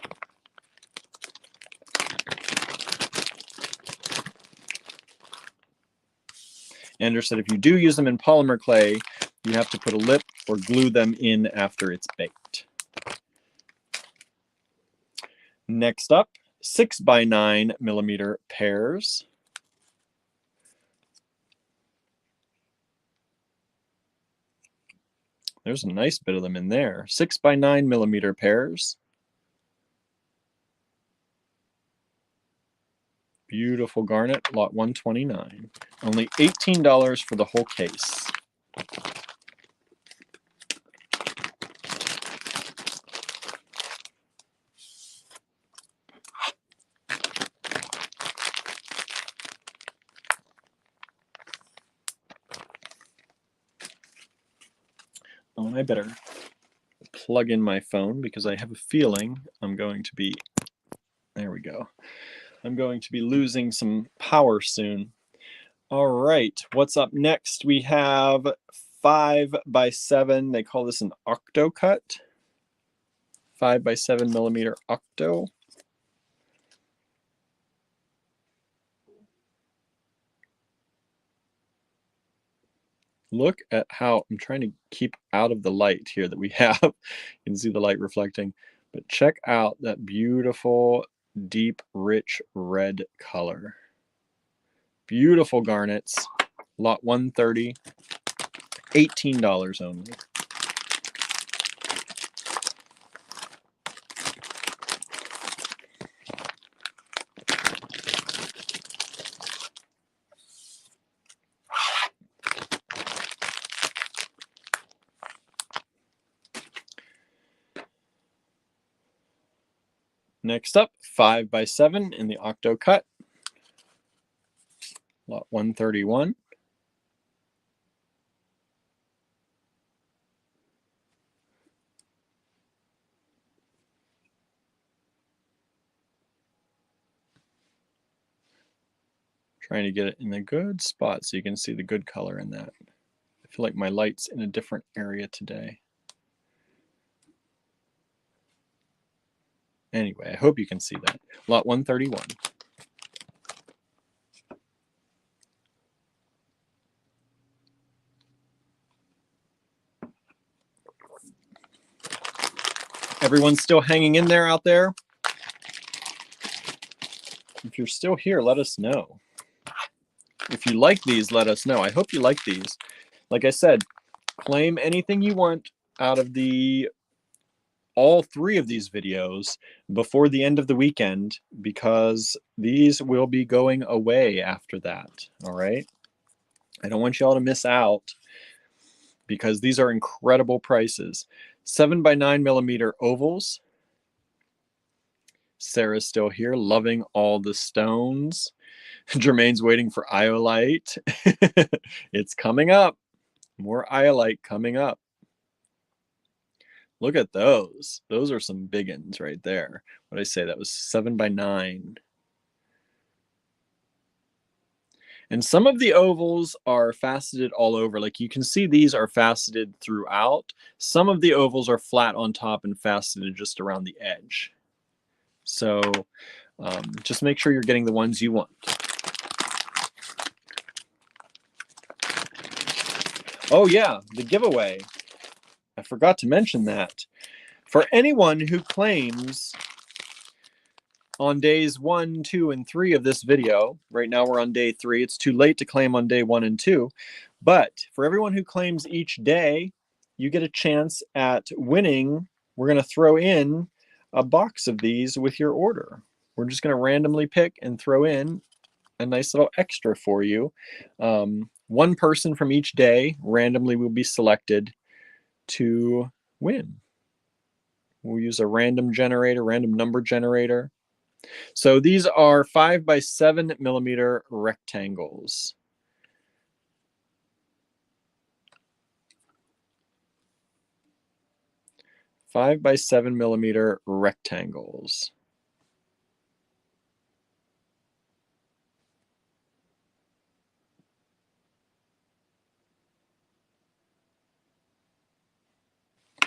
Andrew said if you do use them in polymer clay, you have to put a lip or glue them in after it's baked. Next up, 6 by 9 millimeter pairs. There's a nice bit of them in there. 6 by 9 millimeter pairs. Beautiful garnet, lot 129. Only $18 for the whole case. Oh, I better plug in my phone because I have a feeling I'm going to be, there we go. I'm going to be losing some power soon. All right, what's up next? We have 5 by 7. They call this an octo cut. 5 by 7 millimeter octo. Look at how, I'm trying to keep out of the light here that we have. You can see the light reflecting, but check out that beautiful, deep, rich red color. Beautiful garnets, lot 130, $18 only. Next up, 5x7 in the octo cut. Lot 131. Trying to get it in a good spot so you can see the good color in that. I feel like my light's in a different area today. Anyway, I hope you can see that. Lot 131. Everyone's still hanging in there out there? If you're still here, let us know. If you like these, let us know. I hope you like these. Like I said, claim anything you want out of all three of these videos before the end of the weekend, because these will be going away after that. All right. I don't want y'all to miss out because these are incredible prices. 7x9mm ovals. Sarah's still here, loving all the stones. Jermaine's waiting for Iolite. It's coming up. More Iolite coming up. Look at those. Those are some big ones right there. What did I say? That was 7x9. And some of the ovals are faceted all over. Like you can see these are faceted throughout. Some of the ovals are flat on top and faceted just around the edge. So just make sure you're getting the ones you want. Oh yeah, the giveaway. I forgot to mention that. For anyone who claims on days 1, 2, and 3 of this video, right now we're on day 3. It's too late to claim on day 1 and 2. But for everyone who claims each day, you get a chance at winning. We're going to throw in a box of these with your order. We're just going to randomly pick and throw in a nice little extra for you. One person from each day randomly will be selected to win. We'll use a random generator, random number generator. So these are 5x7mm rectangles. Five by 7mm rectangles.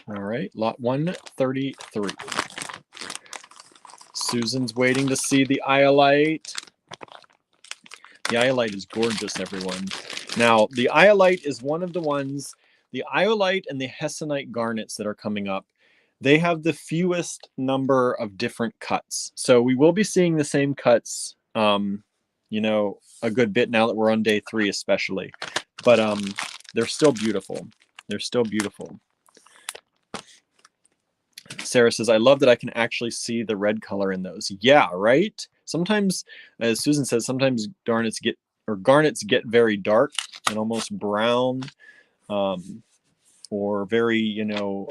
All right, lot 133. Susan's waiting to see the Iolite. The Iolite is gorgeous, everyone. Now, the Iolite is one of the ones, the Iolite and the Hessianite Garnets that are coming up, they have the fewest number of different cuts. So we will be seeing the same cuts, you know, a good bit now that we're on day 3 especially. But they're still beautiful. They're still beautiful. Sarah says, I love that I can actually see the red color in those. Yeah, right? Sometimes, as Susan says, sometimes garnets get very dark and almost brown, or very, you know,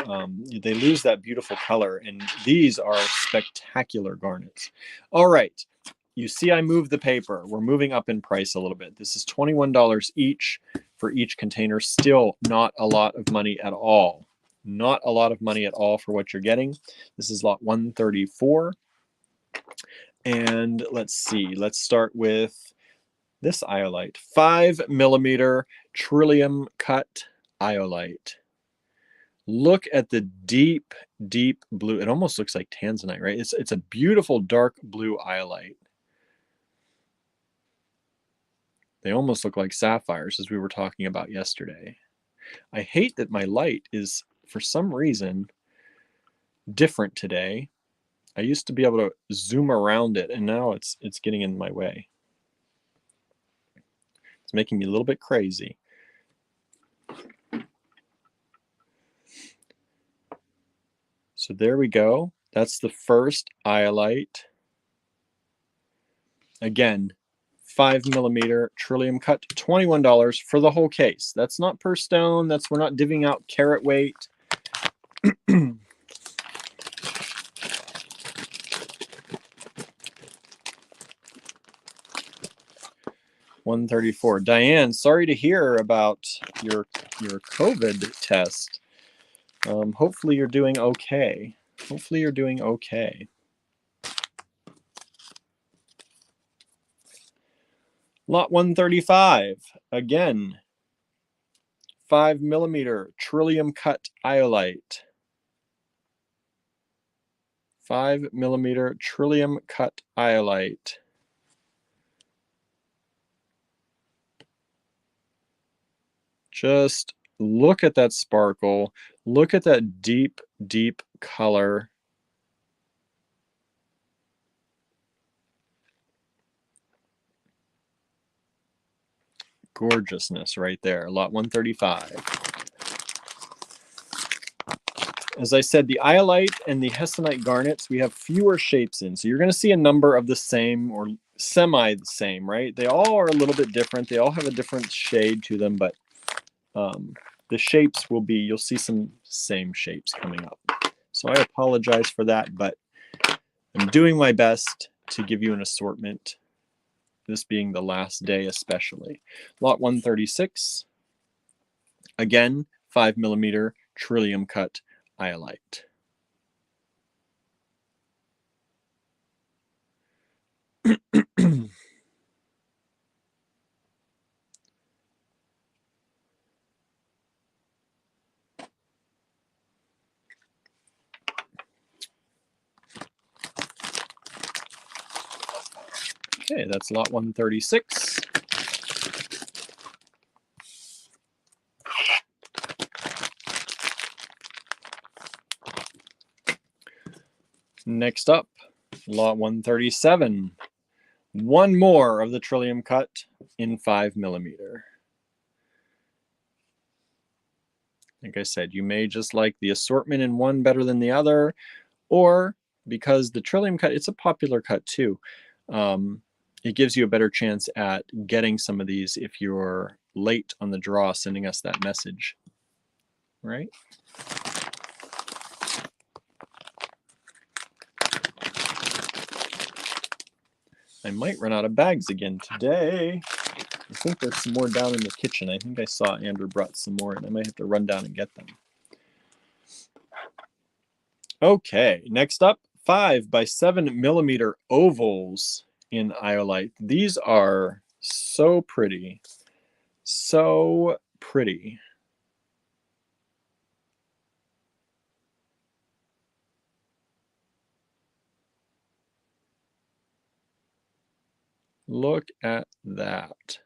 they lose that beautiful color. And these are spectacular garnets. All right. You see I moved the paper. We're moving up in price a little bit. This is $21 each for each container. Still not a lot of money at all. Not a lot of money at all for what you're getting. This is lot 134. And let's see. Let's start with this Iolite. 5mm Trillium cut Iolite. Look at the deep, deep blue. It almost looks like tanzanite, right? It's a beautiful dark blue Iolite. They almost look like sapphires, as we were talking about yesterday. I hate that my light is, for some reason, different today. I used to be able to zoom around it, and now it's getting in my way. It's making me a little bit crazy. So there we go. That's the first Iolite. Again, 5mm Trillium cut, $21 for the whole case. That's not per stone. We're not divvying out carat weight. 134. Diane, sorry to hear about your COVID test. Hopefully you're doing okay. Hopefully you're doing okay. Lot 135. Again, 5mm Trillium cut Iolite. 5mm Trillium cut Iolite. Just look at that sparkle. Look at that deep, deep color. Gorgeousness right there. Lot 135. As I said, the Iolite and the Hessianite Garnets, we have fewer shapes in. So you're going to see a number of the same or semi the same, right? They all are a little bit different. They all have a different shade to them, but the shapes will be, you'll see some same shapes coming up. So I apologize for that, but I'm doing my best to give you an assortment, this being the last day especially. Lot 136, again, 5mm Trillium cut Iolite. Okay, that's lot 136. Next up, lot 137. One more of the Trillium cut in 5mm. Like I said, you may just like the assortment in one better than the other, or because the Trillium cut, it's a popular cut too. It gives you a better chance at getting some of these if you're late on the draw, sending us that message, right? I might run out of bags again today. I think there's some more down in the kitchen. I think I saw Andrew brought some more, and I might have to run down and get them. Okay, next up, 5 by 7mm ovals in Iolite. These are so pretty. So pretty. Look at that.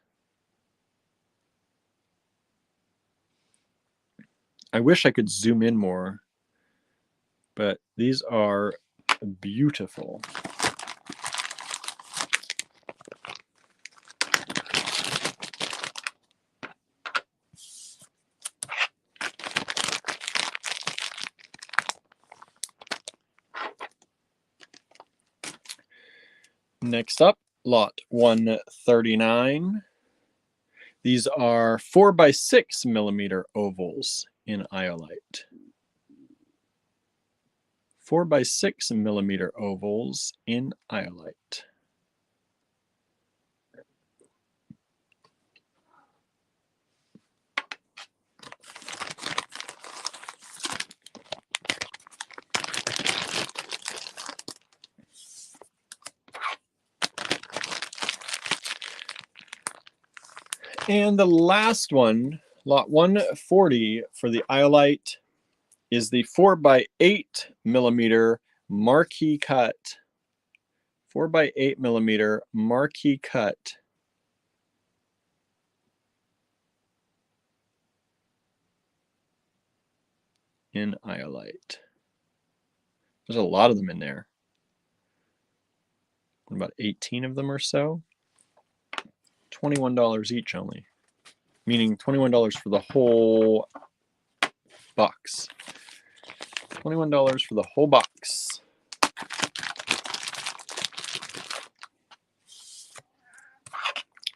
I wish I could zoom in more, but these are beautiful. Next up, lot 139. These are 4 by 6mm ovals in Iolite. 4 by 6mm ovals in Iolite. And the last one, lot 140 for the Iolite, is the 4 by 8mm marquee cut. 4 by 8mm marquee cut. In Iolite. There's a lot of them in there. About 18 of them or so. $21 each only. Meaning $21 for the whole box. $21 for the whole box.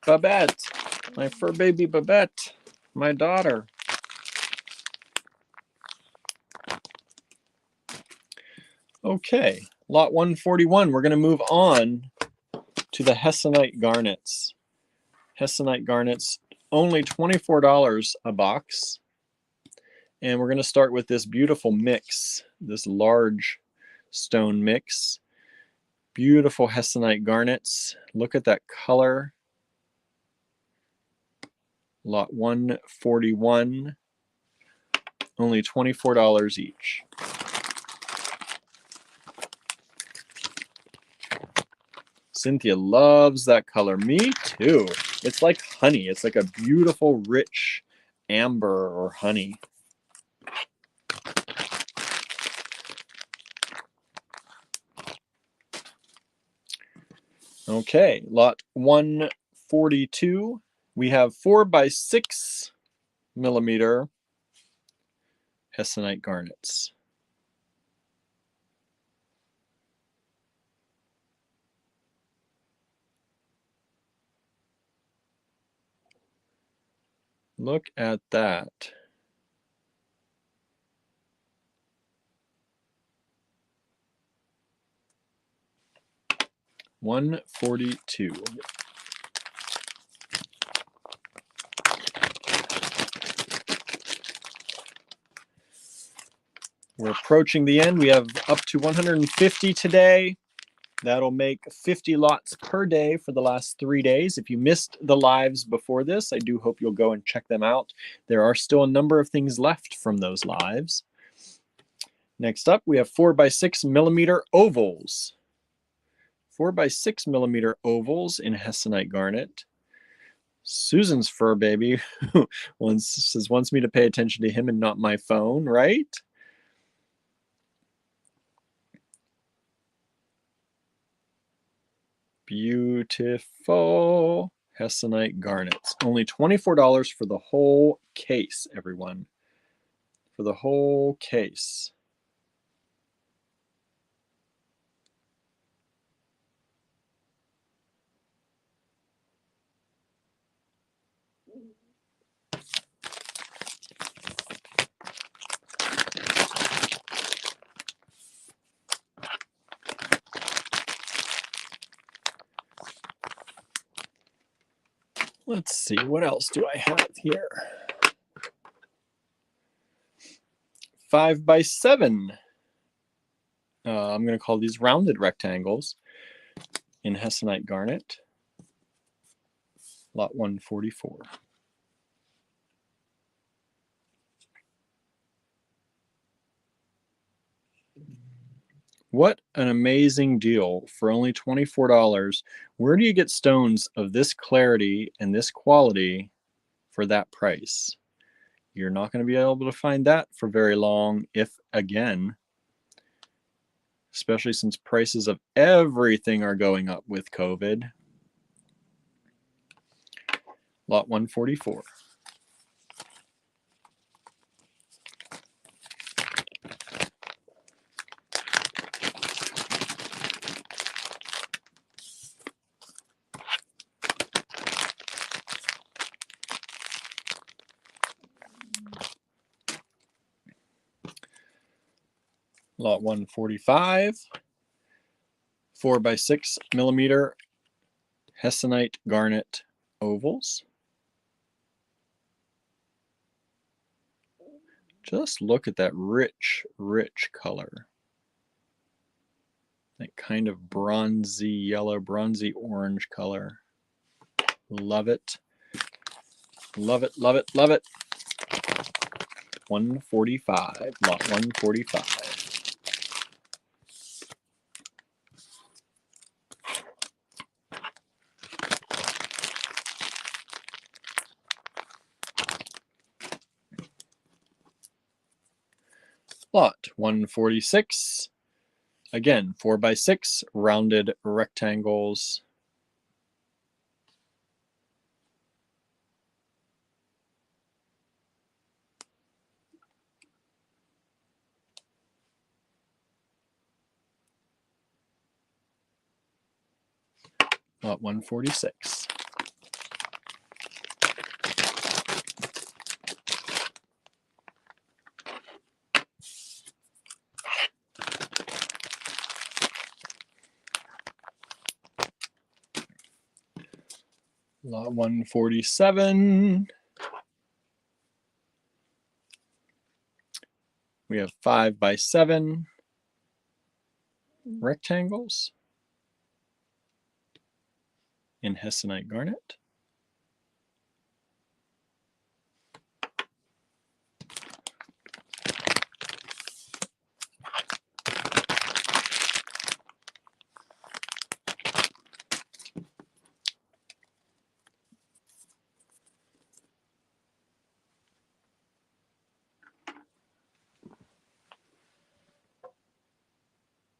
Babette, my fur baby Babette, my daughter. Okay, lot 141, we're going to move on to the Hessianite Garnets. Hessianite Garnets, only $24 a box. And we're going to start with this beautiful mix, this large stone mix. Beautiful Hessianite Garnets. Look at that color. Lot 141, only $24 each. Cynthia loves that color. Me too. It's like honey. It's like a beautiful, rich amber or honey. Okay, lot 142. We have 4x6 millimeter Hessianite Garnets. Look at that. $142. We're approaching the end. We have up to 150 today. That'll make 50 lots per day for the last 3 days. If you missed the lives before this, I do hope you'll go and check them out. There are still a number of things left from those lives. Next up, we have 4x6 millimeter ovals. 4x6 millimeter ovals in Hessianite Garnet. Susan's fur baby wants me to pay attention to him and not my phone, right? Beautiful Hessianite Garnets. Only $24 for the whole case, everyone. For the whole case. Let's see, what else do I have here? 5x7. I'm going to call these rounded rectangles in Hessianite Garnet. Lot 144. What an amazing deal for only $24. Where do you get stones of this clarity and this quality for that price? You're not going to be able to find that for very long, if again, especially since prices of everything are going up with COVID. Lot 144. Lot 145, 4x6 millimeter Hessianite Garnet ovals. Just look at that rich, rich color. That kind of bronzy yellow, bronzy orange color. Love it. Love it, love it, love it. 145, lot 145. Lot 146. Again, 4x6 rounded rectangles. Lot 146. Lot 147. We have 5 by 7 rectangles in Hessianite Garnet.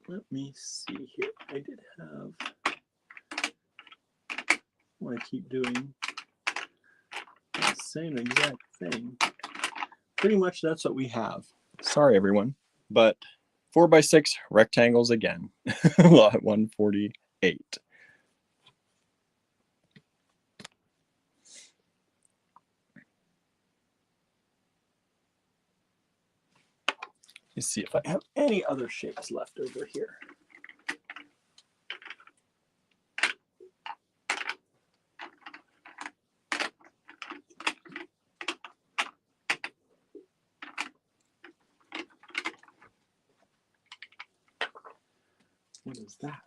Let me see here. I did have, I keep doing the same exact thing. Pretty much that's what we have. Sorry, everyone, but 4 by 6 rectangles again. Lot 148. Let's see if I have any other shapes left over here. What is that?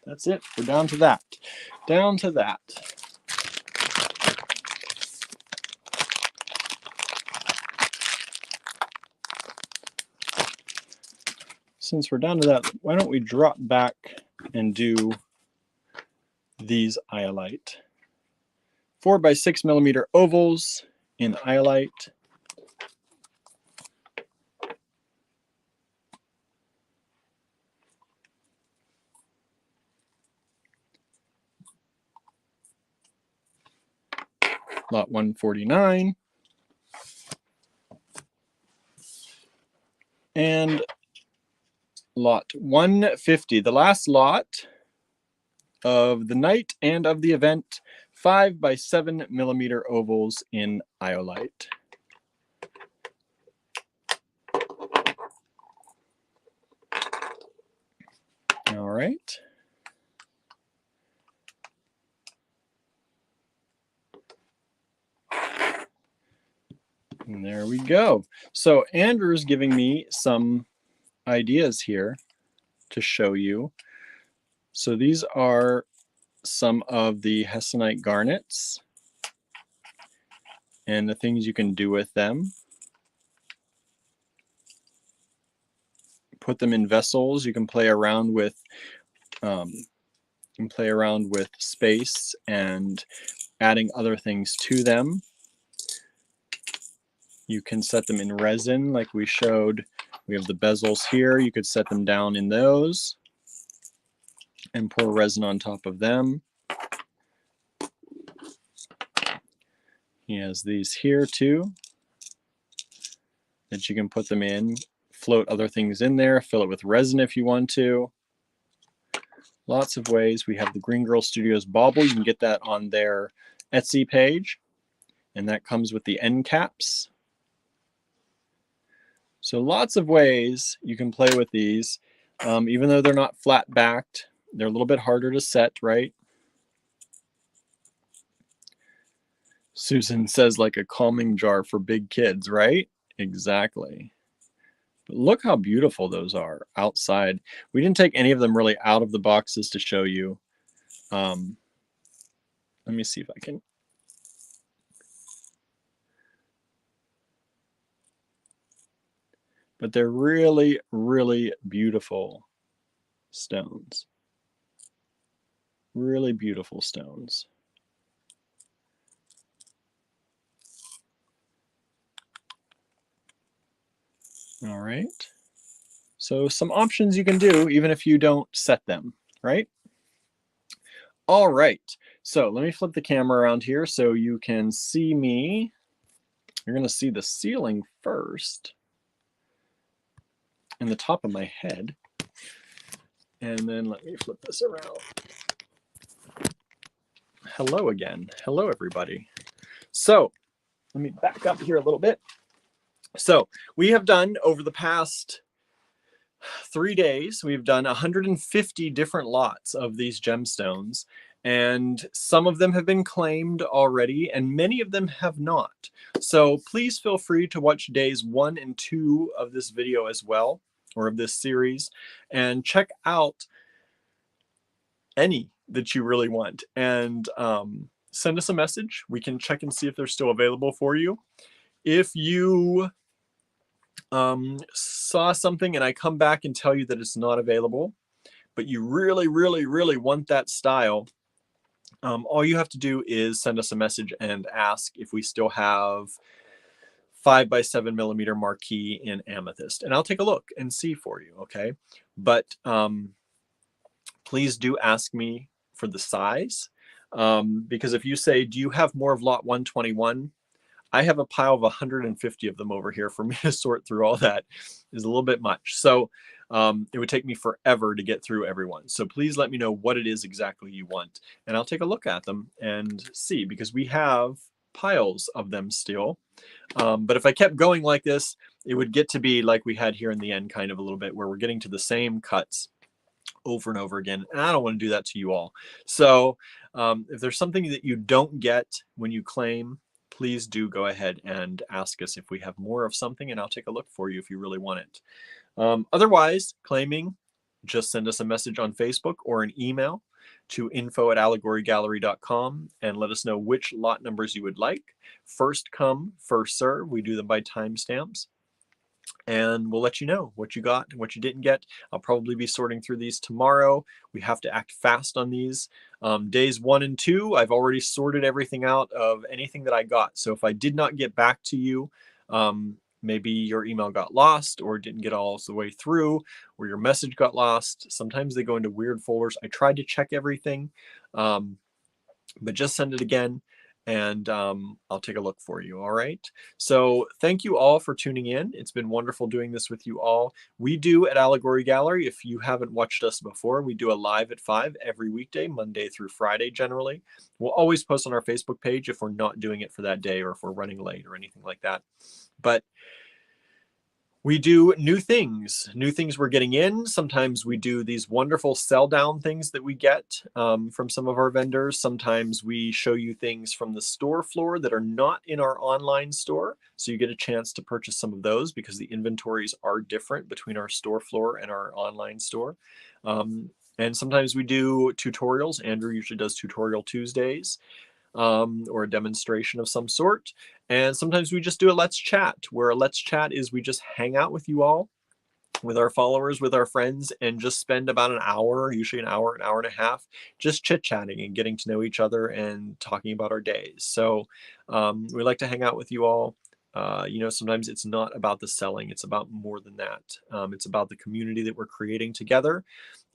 That's it. We're down to that. Down to that. Since we're down to that, why don't we drop back and do these Iolite. 4 by 6 millimeter ovals in Iolite. Lot 149. And lot 150, the last lot of the night and of the event, 5 by 7 millimeter ovals in Iolite. All right. And there we go. So Andrew's giving me some ideas here to show you. So these are some of the Hessianite Garnets and the things you can do with them. Put them in vessels. You can play around with space and adding other things to them. You can set them in resin like we showed. We have the bezels here. You could set them down in those and pour resin on top of them. He has these here too that you can put them in, float other things in there, fill it with resin if you want to. Lots of ways. We have the Green Girl Studios bauble. You can get that on their Etsy page, and that comes with the end caps. So lots of ways you can play with these. Even though they're not flat backed, they're a little bit harder to set, right? Susan says like a calming jar for big kids, right? Exactly. But look how beautiful those are outside. We didn't take any of them really out of the boxes to show you. Let me see if I can. But they're really, really beautiful stones. Really beautiful stones. All right. So some options you can do even if you don't set them, right? All right. So let me flip the camera around here so you can see me. You're going to see the ceiling first and the top of my head. And then let me flip this around. hello again. Hello, everybody. So let me back up here a little bit. So we have done over the past 3 days, we've done 150 different lots of these gemstones, and some of them have been claimed already and many of them have not. So please feel free to watch days 1 and 2 of this video as well, or of this series, and check out any that you really want, and send us a message. We can check and see if they're still available for you. If you saw something and I come back and tell you that it's not available, but you really, really, really want that style, all you have to do is send us a message and ask if we still have 5x7mm marquee in Amethyst, and I'll take a look and see for you, okay? But please do ask me for the size, because if you say, do you have more of lot 121? I have a pile of 150 of them over here. For me to sort through all that is a little bit much. So it would take me forever to get through everyone. So please let me know what it is exactly you want, and I'll take a look at them and see, because we have piles of them still. But if I kept going like this, it would get to be like we had here in the end, kind of a little bit, where we're getting to the same cuts over and over again, and I don't want to do that to you all. So if there's something that you don't get when you claim, please do go ahead and ask us if we have more of something, and I'll take a look for you if you really want it. Otherwise, claiming, just send us a message on Facebook or an email to info@allegorygallery.com and let us know which lot numbers you would like. First come, first serve. We do them by timestamps, and we'll let you know what you got and what you didn't get. I'll probably be sorting through these tomorrow. We have to act fast on these. Days 1 and 2, I've already sorted everything out of anything that I got. So if I did not get back to you, maybe your email got lost or didn't get all the way through, or your message got lost. Sometimes they go into weird folders. I tried to check everything, but just send it again, and I'll take a look for you. All right. So thank you all for tuning in. It's been wonderful doing this with you all. We do at Allegory Gallery, if you haven't watched us before, we do a live at 5 every weekday, Monday through Friday generally. We'll always post on our Facebook page if we're not doing it for that day or if we're running late or anything like that. But we do new things we're getting in. Sometimes we do these wonderful sell down things that we get from some of our vendors. Sometimes we show you things from the store floor that are not in our online store. So you get a chance to purchase some of those because the inventories are different between our store floor and our online store. And sometimes we do tutorials. Andrew usually does Tutorial Tuesdays, or a demonstration of some sort. And sometimes we just do a Let's Chat, where a Let's Chat is we just hang out with you all, with our followers, with our friends, and just spend about an hour, usually an hour and a half, just chit-chatting and getting to know each other and talking about our days. So we like to hang out with you all. You know, sometimes it's not about the selling, it's about more than that. It's about the community that we're creating together,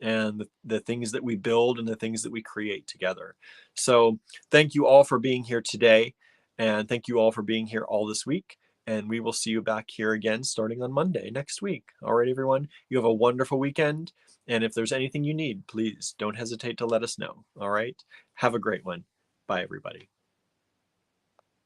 and the things that we build and the things that we create together. So thank you all for being here today, and thank you all for being here all this week. And we will see you back here again starting on Monday next week. All right, everyone, you have a wonderful weekend. And if there's anything you need, please don't hesitate to let us know. All right, have a great one. Bye, everybody.